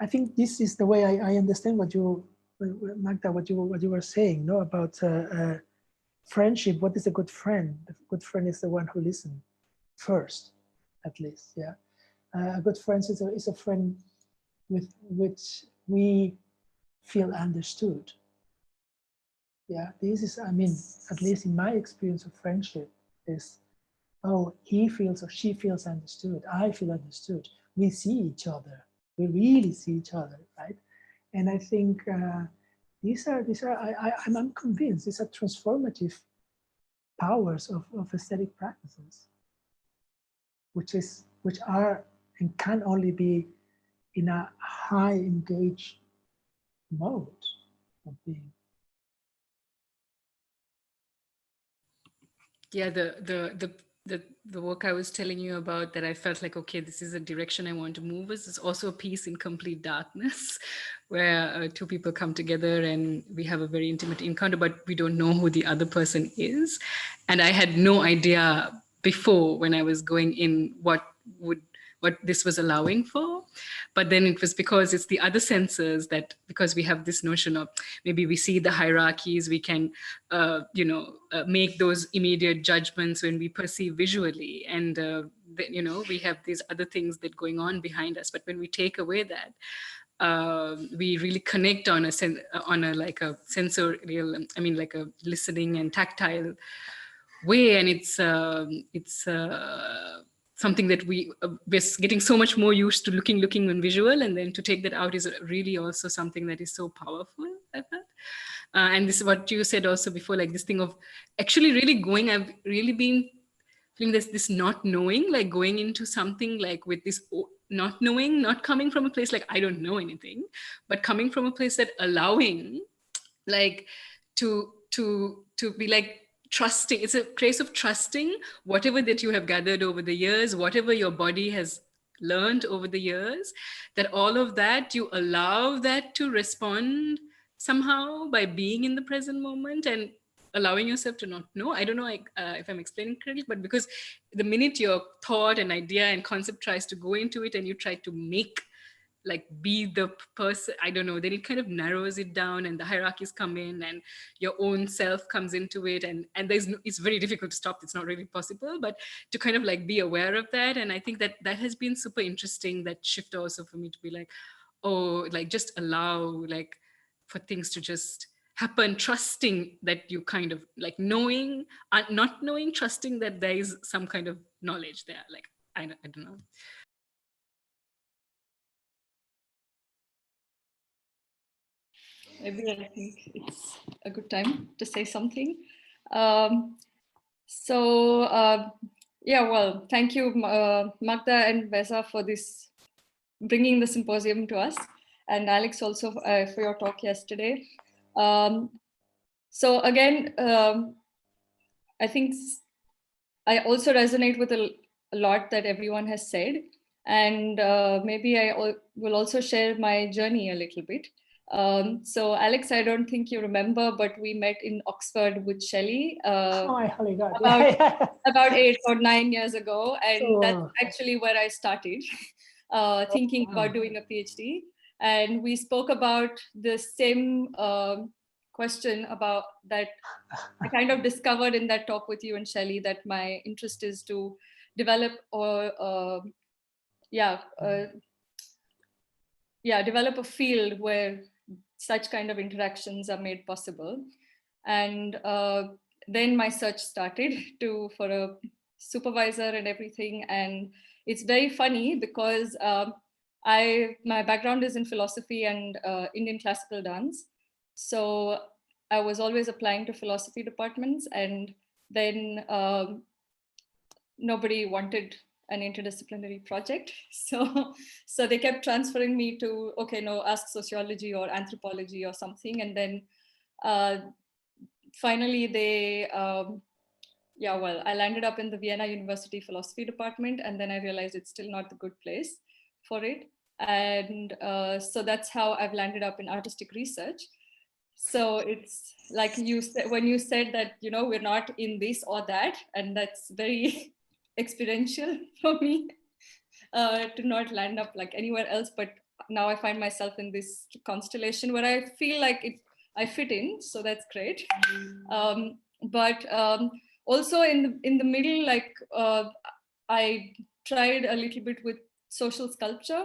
I think this is the way I understand what you, Magda, what you were saying, no, about friendship. What is a good friend? A good friend is the one who listens first, at least. Yeah, a good friend is a friend with which we feel understood. Yeah, this is, I mean, at least in my experience of friendship, is, oh, he feels or she feels understood. I feel understood. We see each other. We really see each other, right? And I think these are I'm convinced these are transformative powers of aesthetic practices, which are and can only be in a high engaged mode of being. Yeah, the work I was telling you about, that I felt like, okay, this is a direction I want to move, is also a piece in complete darkness, where two people come together and we have a very intimate encounter, but we don't know who the other person is. And I had no idea before, when I was going in, what this was allowing for. But then it was because it's the other senses that, because we have this notion of maybe we see the hierarchies, we can, make those immediate judgments when we perceive visually. And, we have these other things that going on behind us. But when we take away that, we really connect on a like a sensorial, like a listening and tactile way, and it's something that we're getting so much more used to looking when visual, and then to take that out is really also something that is so powerful, I felt. And this is what you said also before, like this thing of actually really going, I've really been feeling this not knowing, like going into something like with this not knowing, not coming from a place like I don't know anything, but coming from a place that allowing, like to be like trusting. It's a place of trusting whatever that you have gathered over the years, whatever your body has learned over the years, that all of that you allow that to respond somehow by being in the present moment and allowing yourself to not know. I don't know if I'm explaining correctly, but because the minute your thought and idea and concept tries to go into it and you try to make, like, be the person, I don't know, then it kind of narrows it down and the hierarchies come in and your own self comes into it, and it's very difficult to stop. It's not really possible, but to kind of like be aware of that. And I think that has been super interesting, that shift also for me, to be like, oh, like just allow, like, for things to just happen, trusting that you kind of like knowing, not knowing, trusting that there is some kind of knowledge there. Like, I don't know. Maybe I think it's a good time to say something. Well, thank you, Magda and Veza, for bringing the symposium to us, and Alex also for your talk yesterday. I think I also resonate with a lot that everyone has said, and maybe I will also share my journey a little bit. So Alex, I don't think you remember, but we met in Oxford with Shelley about 8 or 9 years ago. And that's actually where I started thinking about doing a PhD. And we spoke about the same question about that I kind of discovered in that talk with you and Shelley, that my interest is to develop develop a field where such kind of interactions are made possible. And then my search started for a supervisor and everything. And it's very funny because my background is in philosophy and Indian classical dance. So I was always applying to philosophy departments, and then nobody wanted an interdisciplinary project. So they kept transferring me to, ask sociology or anthropology or something. And then finally I landed up in the Vienna University philosophy department. And then I realized it's still not the good place for it. And so that's how I've landed up in artistic research. So it's like when you said that, we're not in this or that, and that's very experiential for me to not land up like anywhere else. But now I find myself in this constellation where I feel like I fit in, so that's great. But also in the middle, like I tried a little bit with social sculpture,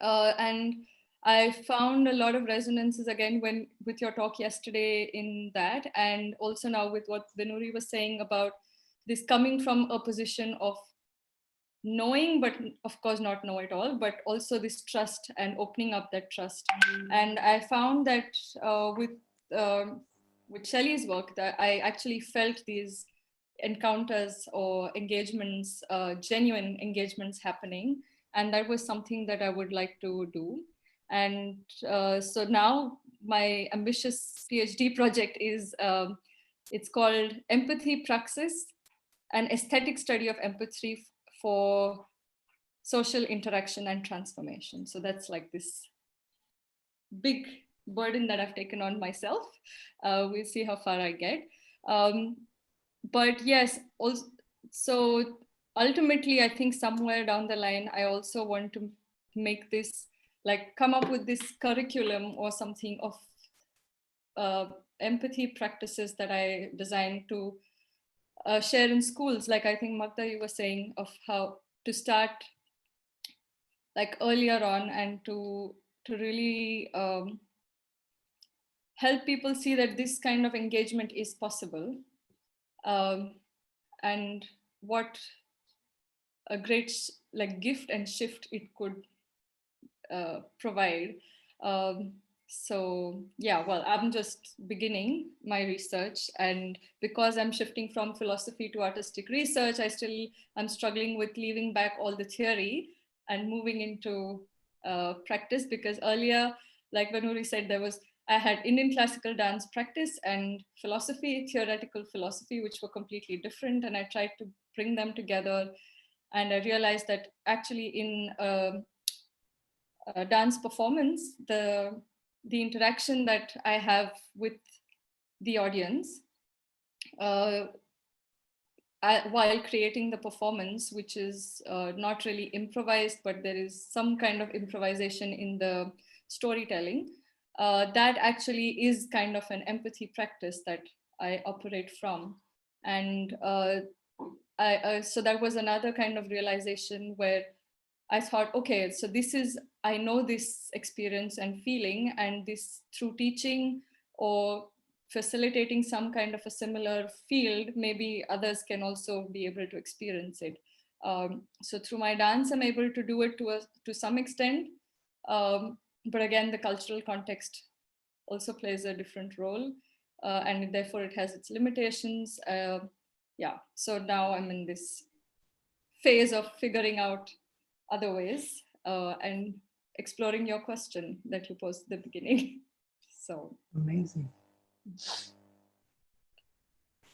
and I found a lot of resonances again with your talk yesterday in that, and also now with what Vinuri was saying about this coming from a position of knowing, but of course not know it all, but also this trust and opening up that trust. And I found that with Shelley's work, that I actually felt these encounters or engagements, genuine engagements happening. And that was something that I would like to do. And so now my ambitious PhD project is, it's called Empathy Praxis, an aesthetic study of empathy for social interaction and transformation. So that's like this big burden that I've taken on myself. We'll see how far I get. But yes, also, so ultimately, I think somewhere down the line, I also want to make this, like come up with this curriculum or something of empathy practices that I designed to share in schools. Like I think Magda, you were saying of how to start like earlier on and to really help people see that this kind of engagement is possible, and what a great like gift and shift it could provide. So yeah, well, I'm just beginning my research, and because I'm shifting from philosophy to artistic research, I'm struggling with leaving back all the theory and moving into practice, because earlier, like Vanuri said, I had Indian classical dance practice and philosophy, theoretical philosophy, which were completely different, and I tried to bring them together, and I realized that actually in dance performance, the interaction that I have with the audience while creating the performance, which is not really improvised, but there is some kind of improvisation in the storytelling, that actually is kind of an empathy practice that I operate from. And so that was another kind of realization where I thought, okay, so I know this experience and feeling, and this through teaching or facilitating some kind of a similar field, maybe others can also be able to experience it. So through my dance, I'm able to do it to some extent. But again, the cultural context also plays a different role, and therefore it has its limitations. Yeah, so now I'm in this phase of figuring out other ways and exploring your question that you posed at the beginning. So amazing.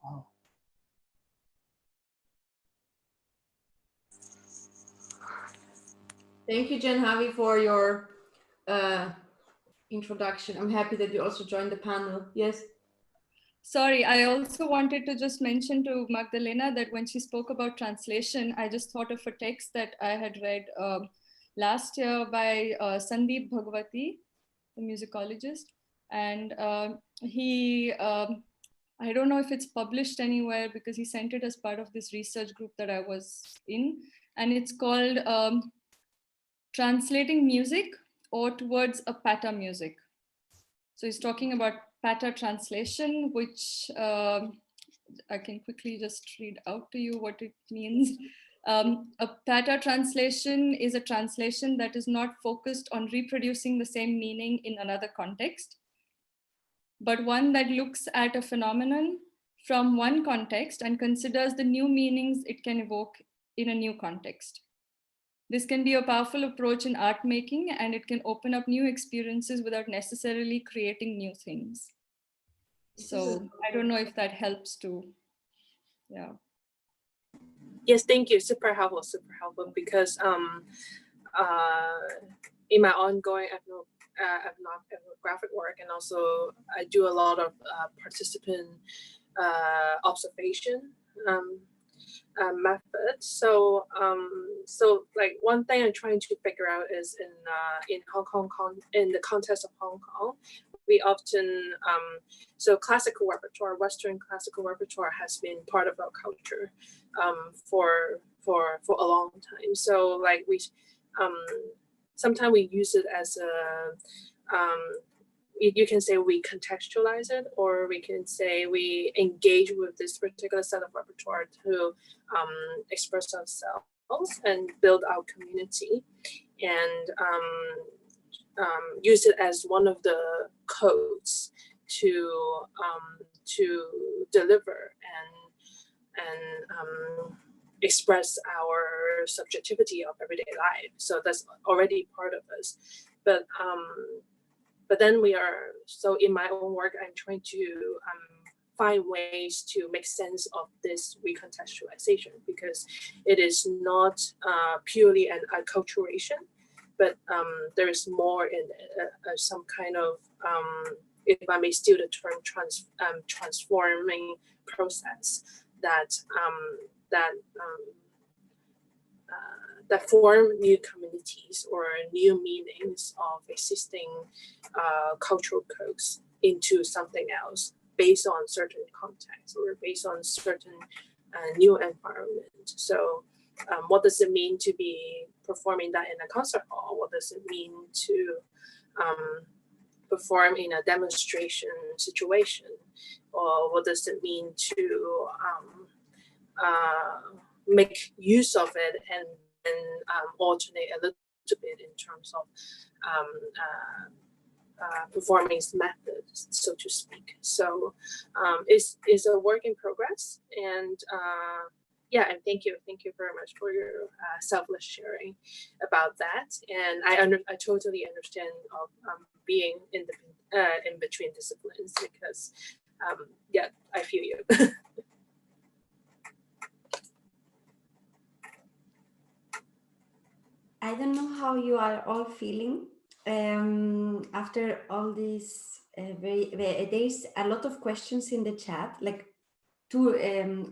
Wow. Thank you, Jen Javi, for your introduction. I'm happy that you also joined the panel. Yes. Sorry, I also wanted to just mention to Magdalena that when she spoke about translation, I just thought of a text that I had read last year by Sandeep Bhagwati, the musicologist. And he, I don't know if it's published anywhere, because he sent it as part of this research group that I was in. And it's called Translating Music or Towards a Patter Music. So he's talking about patter translation, which I can quickly just read out to you what it means. A patter translation is a translation that is not focused on reproducing the same meaning in another context, but one that looks at a phenomenon from one context and considers the new meanings it can evoke in a new context. This can be a powerful approach in art making, and it can open up new experiences without necessarily creating new things. So I don't know if that helps to, yeah. Yes, thank you. Super helpful, because in my ongoing ethnographic work, and also I do a lot of participant observation methods. So like one thing I'm trying to figure out is in Hong Kong, in the context of Hong Kong, we often so classical repertoire, Western classical repertoire has been part of our culture for a long time. So like we sometimes we use it as a you can say we contextualize it, or we can say we engage with this particular set of repertoire to express ourselves and build our community, and use it as one of the codes to deliver and express our subjectivity of everyday life. So that's already part of us, but then we are, so in my own work, I'm trying to find ways to make sense of this recontextualization, because it is not purely an acculturation, but there is more in some kind of, if I may steal the term, transforming process that that form new communities or new meanings of existing cultural codes into something else based on certain context or based on certain new environment. So what does it mean to be performing that in a concert hall? What does it mean to perform in a demonstration situation? Or what does it mean to make use of it and alternate a little bit in terms of performance methods, so to speak. So it's a work in progress, and yeah, and thank you very much for your selfless sharing about that. And I totally understand of being in between disciplines, because yeah, I feel you. I don't know how you are all feeling after all these there's a lot of questions in the chat, like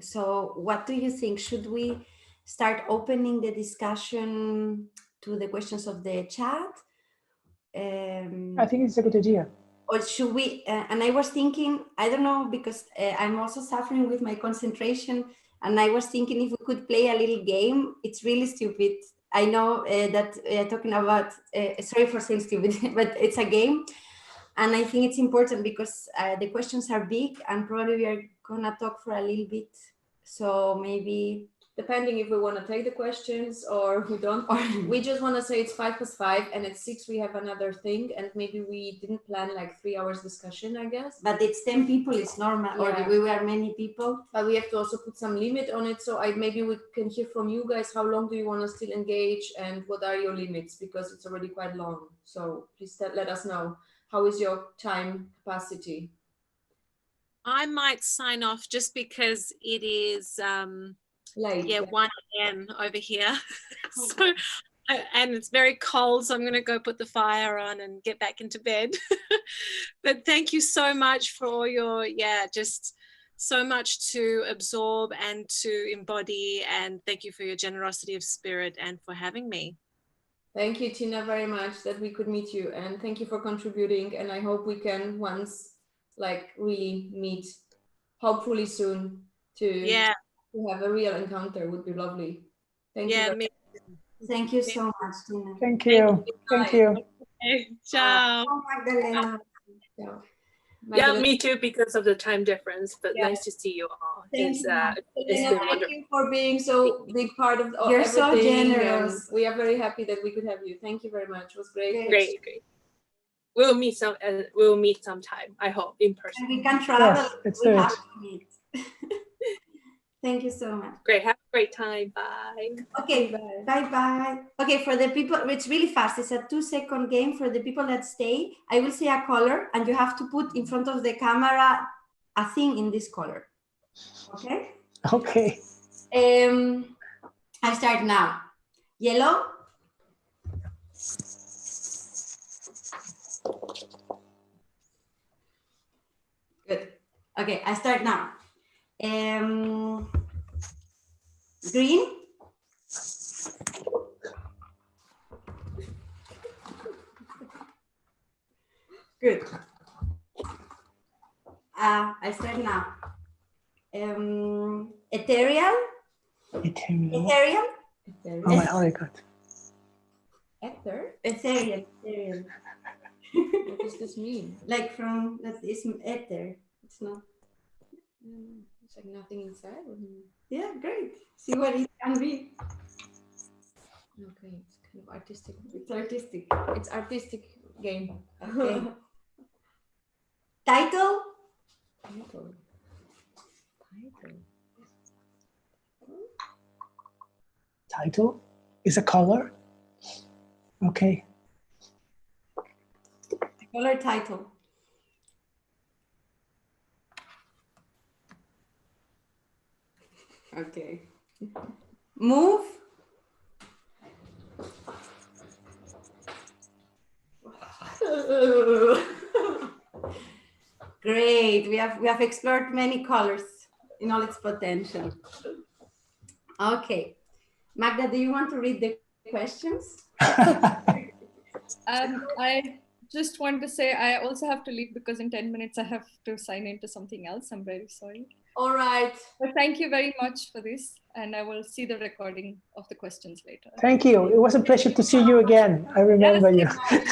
so what do you think? Should we start opening the discussion to the questions of the chat? I think it's a good idea. Or should we, and I was thinking, I don't know, because I'm also suffering with my concentration, and I was thinking if we could play a little game. It's really stupid. I know that talking about, sorry for saying stupid, but it's a game. And I think it's important because the questions are big, and probably we are gonna talk for a little bit. So maybe, depending if we want to take the questions or we don't, or we just want to say it's 5+5 and at 6 we have another thing, and maybe we didn't plan like 3 hours discussion, I guess. But it's 10 people, it's normal, Yeah. or we were many people. But we have to also put some limit on it. So maybe we can hear from you guys, how long do you want to still engage and what are your limits, because it's already quite long. So please let us know. How is your time capacity? I might sign off just because it is late. Yeah, 1 a.m. over here. So, and it's very cold, so I'm going to go put the fire on and get back into bed. But thank you so much for your, just so much to absorb and to embody, and thank you for your generosity of spirit and for having me. Thank you, Tina, very much that we could meet you, and thank you for contributing. And I hope we can once like really meet, hopefully soon, to have a real encounter. Would be lovely. Thank you. Thank you so much, Tina. Thank you. Thank you. Okay. Ciao. Oh, Magdalena. Ciao. Yeah, me too, because of the time difference, but nice to see you all. Thank you for being so big part of You're everything. so generous. We are very happy that we could have you. Thank you very much. It was great. Great. We'll meet sometime, I hope, in person. And we can travel. Yes, let's we do have it. to meet. Thank you so much. Great. Have a great time. Bye. Okay. Bye. Okay, for the people, it's really fast. It's a 2-second game. For the people that stay, I will say a color, and you have to put in front of the camera a thing in this color. Okay? Okay. I start now. Yellow. Good. Okay, I start now. Green. Good. I start now. Ethereal. Ethereal. Oh my God. Ethereal. What does this mean? Like from that is ether. It's not. It's like nothing inside. Yeah, great. See what it can be. Okay, it's kind of artistic. It's artistic. It's artistic game. Okay. Title. Title is a color. Okay. Color title. Okay. Move. Great. We have explored many colors in all its potential. Okay. Magda, do you want to read the questions? I just want to say I also have to leave because in 10 minutes I have to sign into something else. I'm very sorry. All right. But thank you very much for this, and I will see the recording of the questions later. Thank you. It was a pleasure to see you again. I remember you. I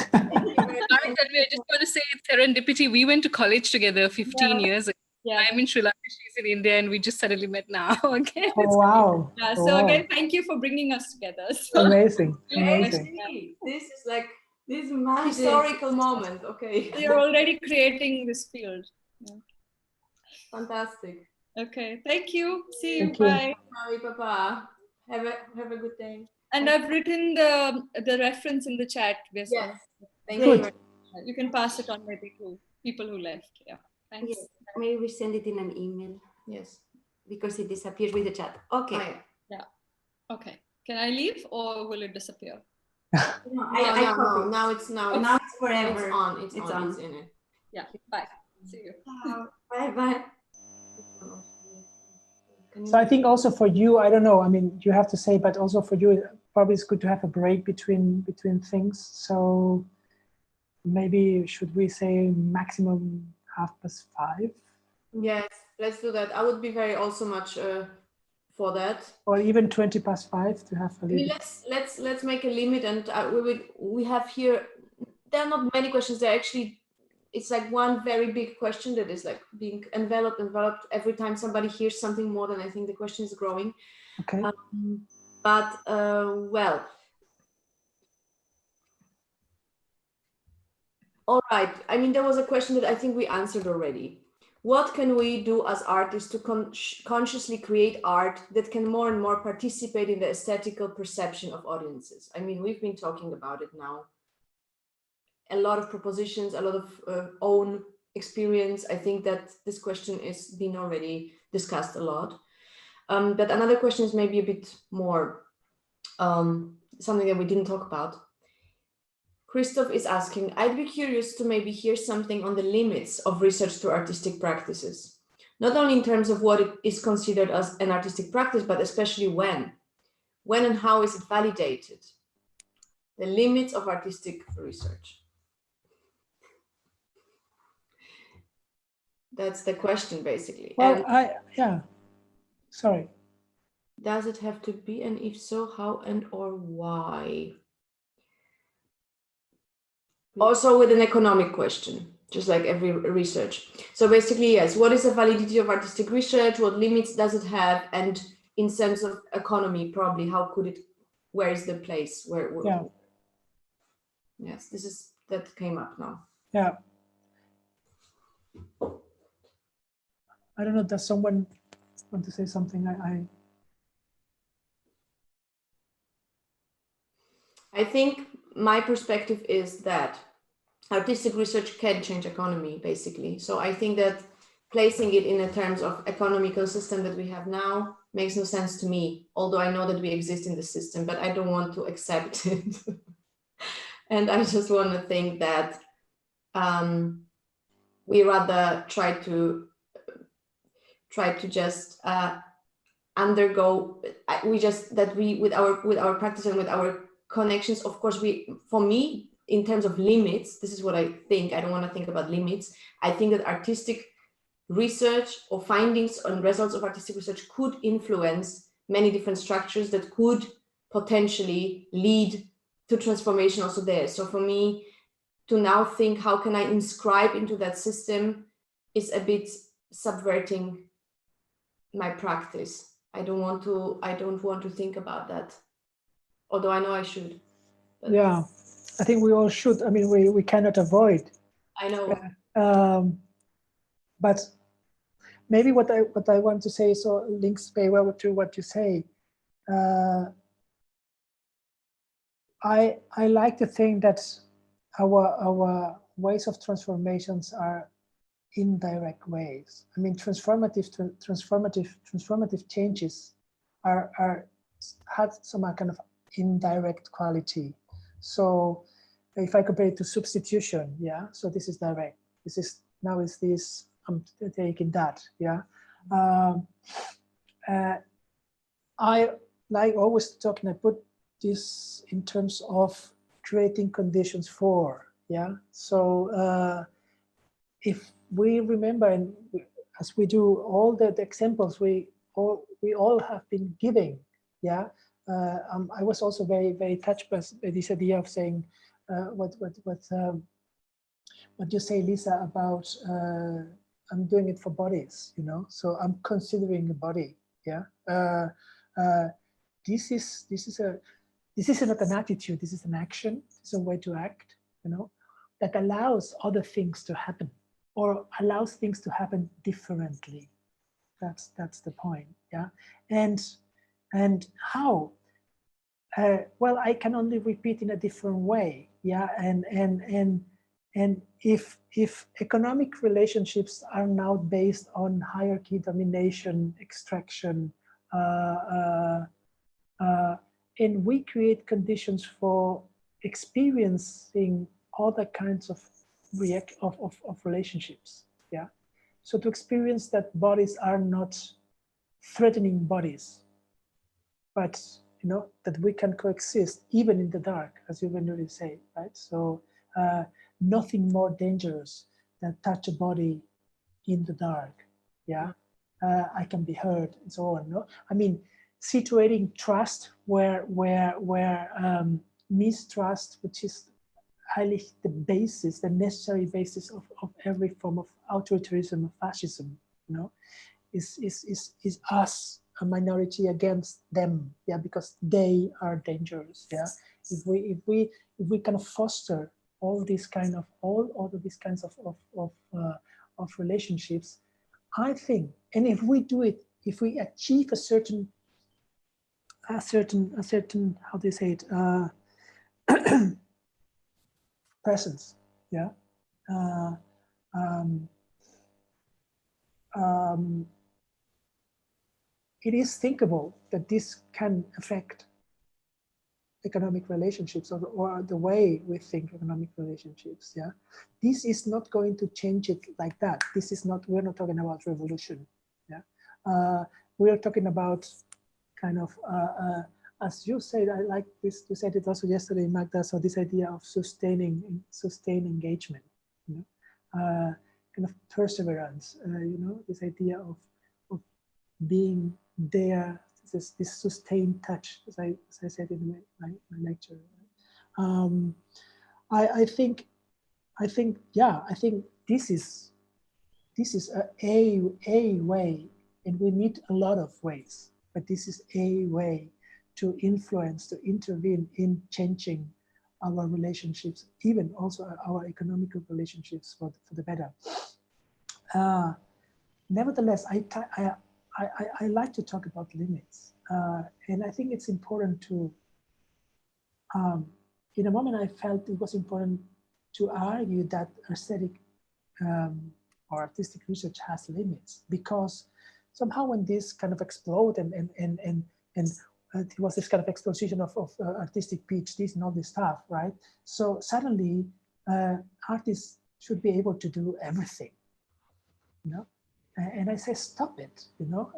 just want to say serendipity. We went to college together 15 years ago. Yeah. I'm in Sri Lanka, she's in India, and we just suddenly met now. Okay. Oh, wow. Yeah, so Wow. again, thank you for bringing us together. So, Amazing. Amazing. This is like this historical moment. Okay. you're already creating this field. Yeah. Fantastic. Okay, thank you. See you. Thank you. Bye. Bye, Papa. Have a good day. And I've written the reference in the chat. Veza. Yes. Thank Good. you. You can pass it on maybe to people who left. Yeah. Thanks. Yes, maybe we send it in an email Yes. because it disappears with the chat. Okay. Oh, Yeah. Okay. Can I leave or will it disappear? No, No, now it's now it's forever. It's on. It's It's on. on. It's in it. Yeah. Bye. See you. Bye bye. So I think also for you, I don't know, I mean, you have to say, but also for you, probably it's good to have a break between things. So maybe should we say maximum 5:30? Yes, let's do that. I would be very also much for that. Or even 5:20 to have a I mean, little. let's make a limit, and we have here. There are not many questions. There actually, it's like one very big question that is like being enveloped every time somebody hears something more than I think the question is growing. Okay. But well, all right. I mean, there was a question that I think we answered already. What can we do as artists to consciously create art that can more and more participate in the aesthetical perception of audiences? I mean, we've been talking about it now. A lot of propositions, a lot of own experience. I think that this question is being already discussed a lot. But another question is maybe a bit more something that we didn't talk about. Christoph is asking, I'd be curious to maybe hear something on the limits of research to artistic practices, not only in terms of what it is considered as an artistic practice, but especially when and how is it validated? The limits of artistic research. That's the question, basically. Well, and sorry. Does it have to be, and if so, how and or why? Also with an economic question, just like every research. So basically, yes, what is the validity of artistic research? What limits does it have? And in sense of economy, probably, how could it, where is the place? Yeah. Yes, that came up now. Yeah. I don't know, does someone want to say something? I think my perspective is that artistic research can change economy, basically. So I think that placing it in a terms of economical system that we have now makes no sense to me, although I know that we exist in the system, but I don't want to accept it. And I just want to think that we rather try to just undergo, with our practice and with our connections, of course, for me, in terms of limits, this is what I think. I don't want to think about limits. I think that artistic research or findings and results of artistic research could influence many different structures that could potentially lead to transformation also there. So for me to now think, how can I inscribe into that system is a bit subverting my practice. I don't want to think about that, although I know I should. But yeah, I think we all should. I mean, we cannot avoid. I know. But maybe what I want to say, so links very well to what you say. I like to think that our ways of transformations are indirect ways. I mean, transformative changes had some kind of indirect quality. So if I compare it to substitution, yeah, so this is direct. This is now is this, I'm taking that, yeah. I like always talking, I put this in terms of creating conditions for, yeah. So if we remember, and as we do all the examples we all have been giving, yeah. I was also very touched by this idea of saying what you say, Lisa, about I'm doing it for bodies, you know. So I'm considering a body, yeah. This is not an attitude. This is an action. It's a way to act, you know, that allows other things to happen, or allows things to happen differently. That's the point, yeah. And how? Well, I can only repeat in a different way, yeah. And if economic relationships are now based on hierarchy, domination, extraction, and we create conditions for experiencing other kinds of relationships, yeah. So to experience that bodies are not threatening bodies, but you know, that we can coexist even in the dark, as you really say, right? So nothing more dangerous than touch a body in the dark, yeah. I can be hurt and so on. No, I mean, situating trust where mistrust, which is highly the basis, the necessary basis of every form of authoritarianism or fascism, you know, is us, a minority against them, yeah, because they are dangerous, yeah. If we kind of foster all of these kinds of relationships, I think, and if we do it, if we achieve a certain how do you say it, presence, yeah. It is thinkable that this can affect economic relationships, or the way we think economic relationships, yeah. This is not going to change it like that. This is not, we're not talking about revolution, yeah. We are talking about kind of, as you said, I like this, you said it also yesterday, Magda, so this idea of sustained engagement, you know, kind of perseverance, you know, this idea of being there, this sustained touch, as I said in my lecture. I think this is a way, and we need a lot of ways, but this is a way to influence, to intervene in changing our relationships, even also our economical relationships for the better. Nevertheless, I like to talk about limits, and I think it's important to, in a moment I felt it was important to argue that aesthetic or artistic research has limits, because somehow when this kind of explode and it was this kind of explosion of artistic PhDs and all this stuff, right? So suddenly artists should be able to do everything, you know? And I say, stop it, you know?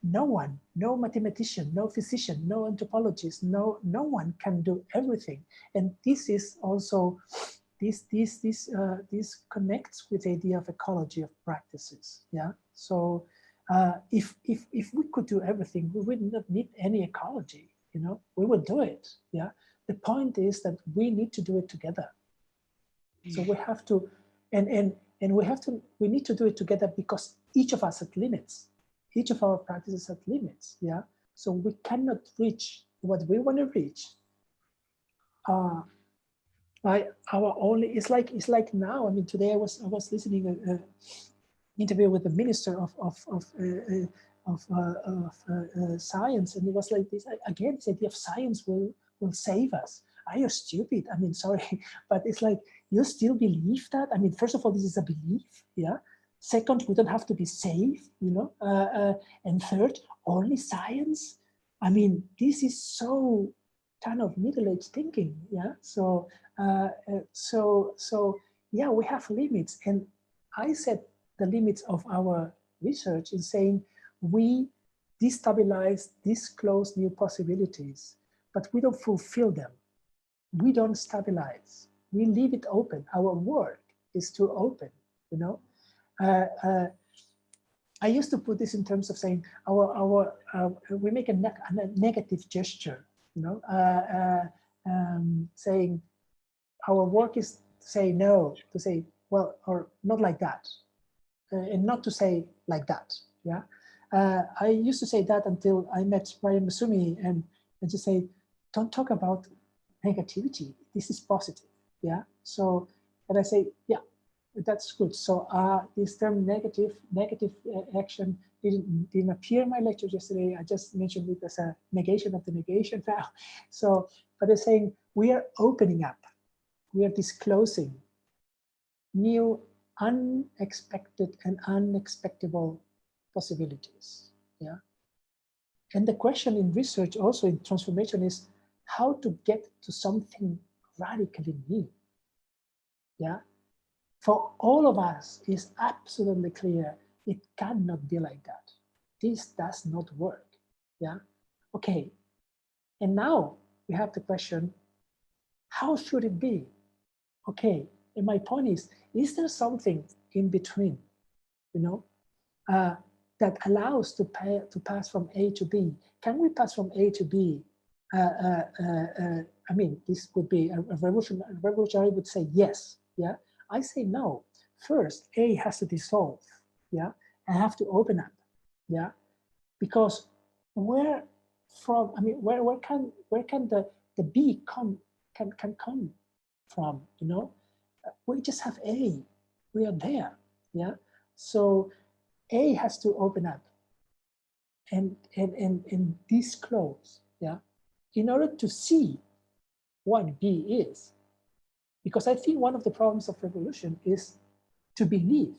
No one, no mathematician, no physician, no anthropologist, no one can do everything. And this is also, this connects with the idea of ecology of practices, yeah? So if we could do everything, we would not need any ecology, you know? We would do it, yeah? The point is that we need to do it together. So we have to, and we need to do it together, because each of us has limits. Each of our practices have limits, yeah? So we cannot reach what we want to reach by our only, it's like now, I mean, today I was listening an interview with the minister of science, and it was like this, again, this idea of science will save us. Are you stupid? I mean, sorry, but it's like, you still believe that? I mean, first of all, this is a belief, yeah? Second, we don't have to be safe, you know? And third, only science? I mean, this is so kind of middle-aged thinking, yeah? So, yeah, we have limits. And I said the limits of our research in saying we destabilize, disclose new possibilities. but we don't fulfill them. We don't stabilize. We leave it open. Our work is to open, you know. I used to put this in terms of saying we make a negative gesture, you know, saying our work is to say no, to say, well, or not like that, and not to say like that, yeah. I used to say that until I met Brian Masumi and to say, don't talk about negativity, this is positive, yeah. So, and I say, yeah, that's good. So this term negative action didn't appear in my lecture yesterday. I just mentioned it as a negation of the negation now. So, but they're saying we are opening up, we are disclosing new, unexpected and unexpectable possibilities. Yeah. And the question in research, also in transformation, is how to get to something radically new. Yeah. For all of us, it's absolutely clear it cannot be like that. This does not work. Yeah. Okay. And now we have the question, how should it be? Okay. And my point is there something in between, you know, that allows to pass from A to B? Can we pass from A to B? I mean, this would be a revolutionary would say yes. Yeah. I say no. First, A has to dissolve. Yeah. I have to open up. Yeah. Because where can the B can come from? You know, we just have A. We are there. Yeah. So A has to open up and disclose. Yeah. In order to see what B is. Because I think one of the problems of revolution is to believe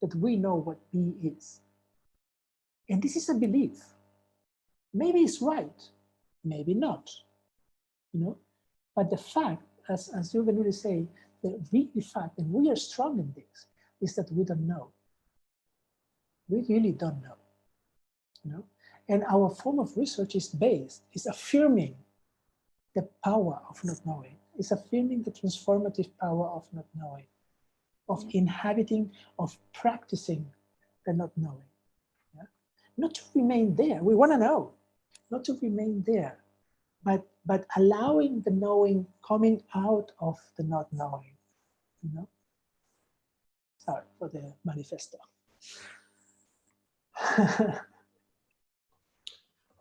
that we know what B is. And this is a belief. Maybe it's right, maybe not, you know. But the fact, as you can really say, the really fact, and we are strong in this, is that we don't know. We really don't know, you know. And our form of research is affirming the power of not knowing. It's affirming the transformative power of not knowing, of inhabiting, of practicing the not knowing. Yeah? Not to remain there. We want to know, not to remain there, but allowing the knowing coming out of the not knowing. You know. Sorry for the manifesto.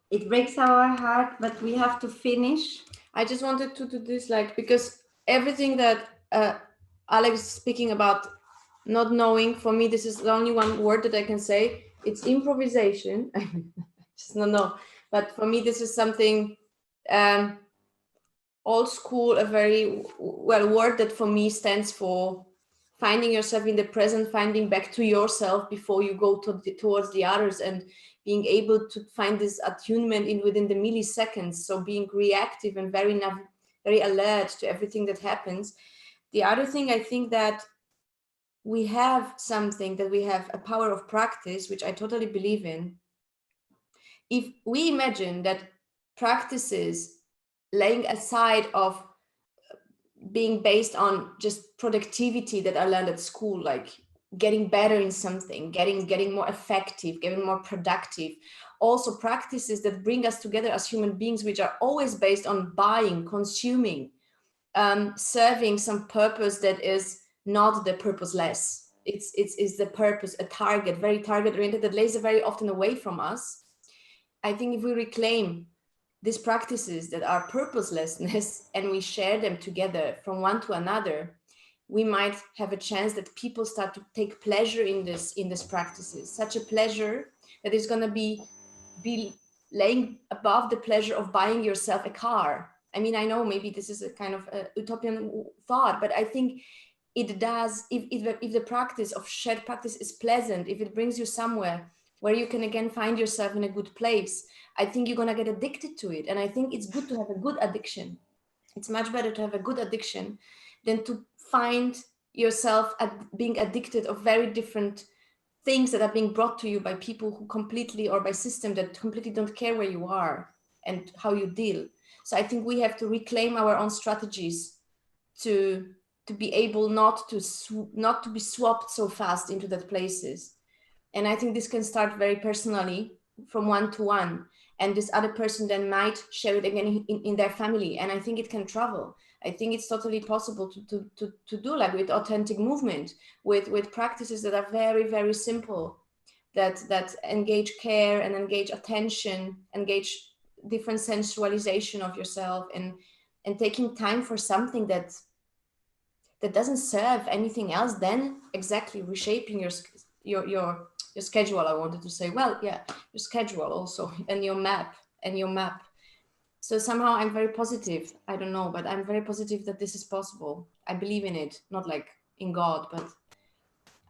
It breaks our heart, but we have to finish. I just wanted to do this, like, because everything that Alex is speaking about not knowing, for me, this is the only one word that I can say. It's improvisation. Just not know. But for me, this is something old school, a very well word that for me stands for finding yourself in the present, finding back to yourself before you go towards the others, and being able to find this attunement within the milliseconds. So being reactive and very alert to everything that happens. The other thing, I think that we have something, that we have a power of practice, which I totally believe in. If we imagine that practices laying aside of being based on just productivity that I learned at school, like getting better in something, getting more effective, getting more productive. Also practices that bring us together as human beings, which are always based on buying, consuming, serving some purpose that is not the purposeless. It's the purpose, a target, very target oriented, that lays very often away from us. I think if we reclaim these practices that are purposelessness and we share them together from one to another, we might have a chance that people start to take pleasure in these practices, such a pleasure that is going to be laying above the pleasure of buying yourself a car. I mean, I know maybe this is a kind of utopian thought, but I think it does, if the practice of shared practice is pleasant, if it brings you somewhere where you can again find yourself in a good place, I think you're gonna get addicted to it. And I think it's good to have a good addiction. It's much better to have a good addiction than to find yourself being addicted of very different things that are being brought to you by people who completely, or by system that completely don't care where you are and how you deal. So I think we have to reclaim our own strategies to be able not to be swapped so fast into that places. And I think this can start very personally from one to one. And this other person then might share it again in their family. And I think it can travel. I think it's totally possible to do like with authentic movement, with practices that are very, very simple, that engage care and engage attention, engage different sensualization of yourself, and taking time for something that doesn't serve anything else than exactly reshaping your schedule. I wanted to say, well, yeah, your schedule also, and your map. So somehow I'm very positive. I don't know, but I'm very positive that this is possible. I believe in it, not like in God, but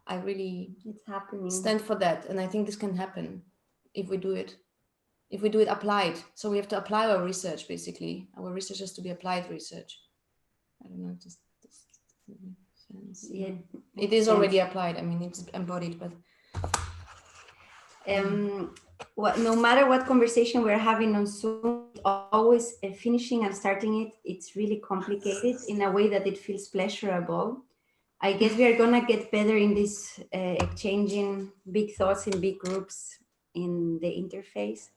I really It's happening. stand for that. And I think this can happen if we do it. If we do it applied. So we have to apply our research, basically. Our research has to be applied research. I don't know, just yeah, it is already applied. I mean, it's embodied, but no matter what conversation we're having on Zoom, always finishing and starting it, it's really complicated in a way that it feels pleasurable. I guess we are gonna get better in this exchanging big thoughts in big groups in the interface.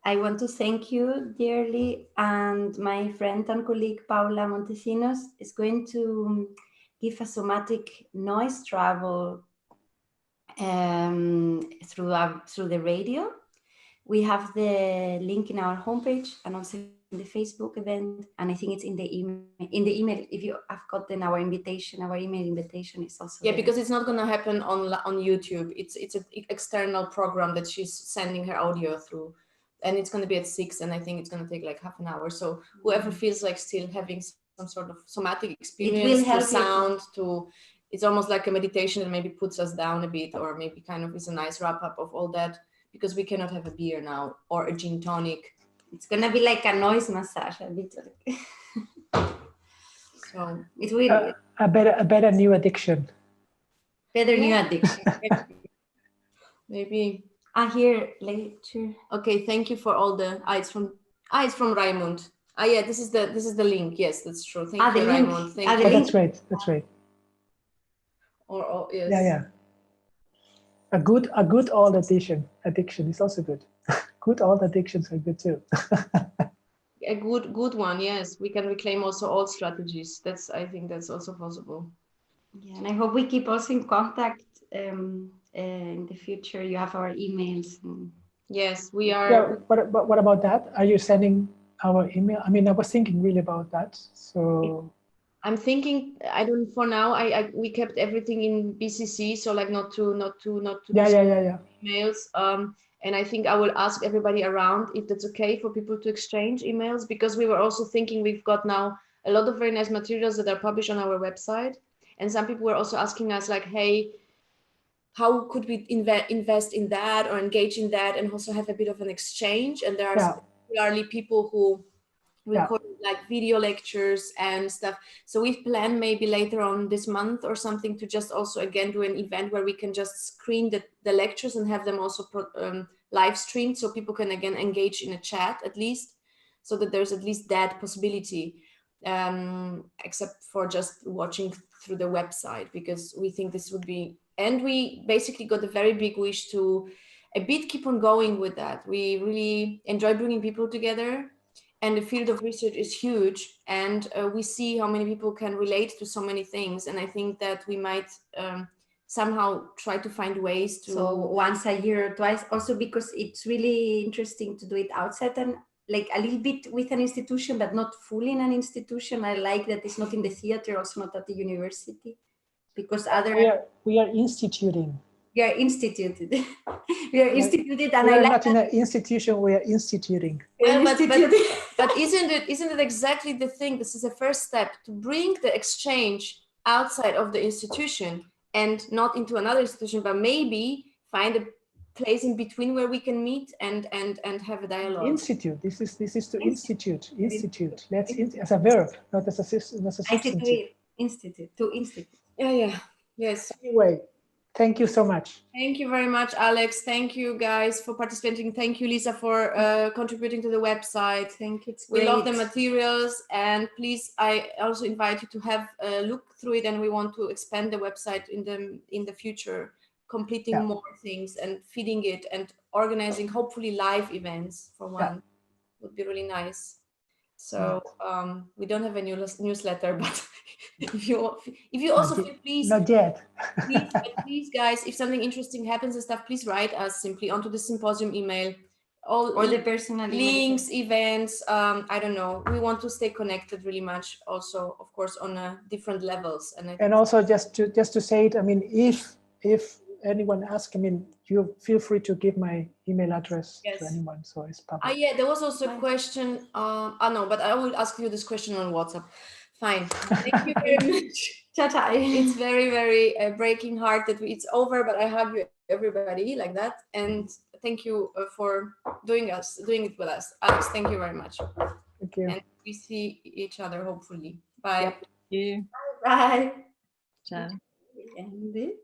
I want to thank you dearly, and my friend and colleague Paula Montesinos is going to give a somatic noise travel through the radio. We have the link in our homepage and also in the Facebook event, and I think it's in the email. If you have gotten our invitation, our email invitation is also yeah, there. because it's not going to happen on YouTube. It's an external program that she's sending her audio through, and it's going to be at 6, and I think it's going to take like half an hour. So whoever feels like still having some sort of somatic experience through sound, it's almost like a meditation that maybe puts us down a bit, or maybe kind of is a nice wrap up of all that, because we cannot have a beer now or a gin tonic. It's gonna be like a noise massage a bit. So it will a better new addiction. Better new addiction. Maybe. Here later. Okay, thank you for all the. It's from Raimund. Yeah, this is the link. Yes, that's true. Thank you, Raimund. Thank you. That's right. That's right. Or yes. Yeah. A good old addiction is also good. Good old addictions are good too. A good one, yes. We can reclaim also old strategies. I think that's also possible. Yeah, and I hope we keep also in contact in the future. You have our emails. Yes, we are. Yeah, what about that? Are you sending our email? I mean, I was thinking really about that. So I'm thinking, I don't, for now, we kept everything in BCC, so like not to yeah. emails. And I think I will ask everybody around if that's okay for people to exchange emails, because we were also thinking we've got now a lot of very nice materials that are published on our website. And some people were also asking us like, hey, how could we invest in that or engage in that and also have a bit of an exchange? And there are particularly people who record like video lectures and stuff. So we've planned maybe later on this month or something to just also again do an event where we can just screen the lectures and have them also live streamed, so people can again engage in a chat at least, so that there's at least that possibility, except for just watching through the website, because we think this would be, and we basically got a very big wish to a bit keep on going with that. We really enjoy bringing people together. And the field of research is huge, and we see how many people can relate to so many things. And I think that we might somehow try to find ways to. So once a year or twice, also because it's really interesting to do it outside and like a little bit with an institution, but not fully in an institution. I like that it's not in the theater, also not at the university, because we are instituting. We are instituted. We are instituted, and we I are like not in an institution. We are instituting. Well, but isn't it exactly the thing? This is the first step to bring the exchange outside of the institution and not into another institution, but maybe find a place in between where we can meet and have a dialogue. Institute. This is to institute. Institute. Let's as a verb, not as a substantive. Institute. To institute. Yeah. Yes. Anyway, Thank you so much. Thank you very much, Alex. Thank you guys for participating. Thank you, Lisa, for contributing to the website. Thank you. It's We love the great. materials, and please, I also invite you to have a look through it, and we want to expand the website in the future, completing more things and feeding it and organizing hopefully live events for one. Would be really nice. So we don't have a newsletter, but if you also feel, please, not yet. please guys, if something interesting happens and stuff, please write us simply onto the symposium email, or the personal links, events, I don't know. We want to stay connected really much, also of course on different levels. And also just to say it, I mean, if anyone asks, I mean, you feel free to give my email address to anyone, so it's public. Yeah, there was also a question. No, but I will ask you this question on WhatsApp. Fine. Thank you very much. Ta-ta. It's very, very breaking heart that it's over, but I hug you, everybody, like that. And thank you for doing it with us. Alex, thank you very much. Thank you. And we see each other, hopefully. Bye. Thank you. Bye. Ciao. We end it.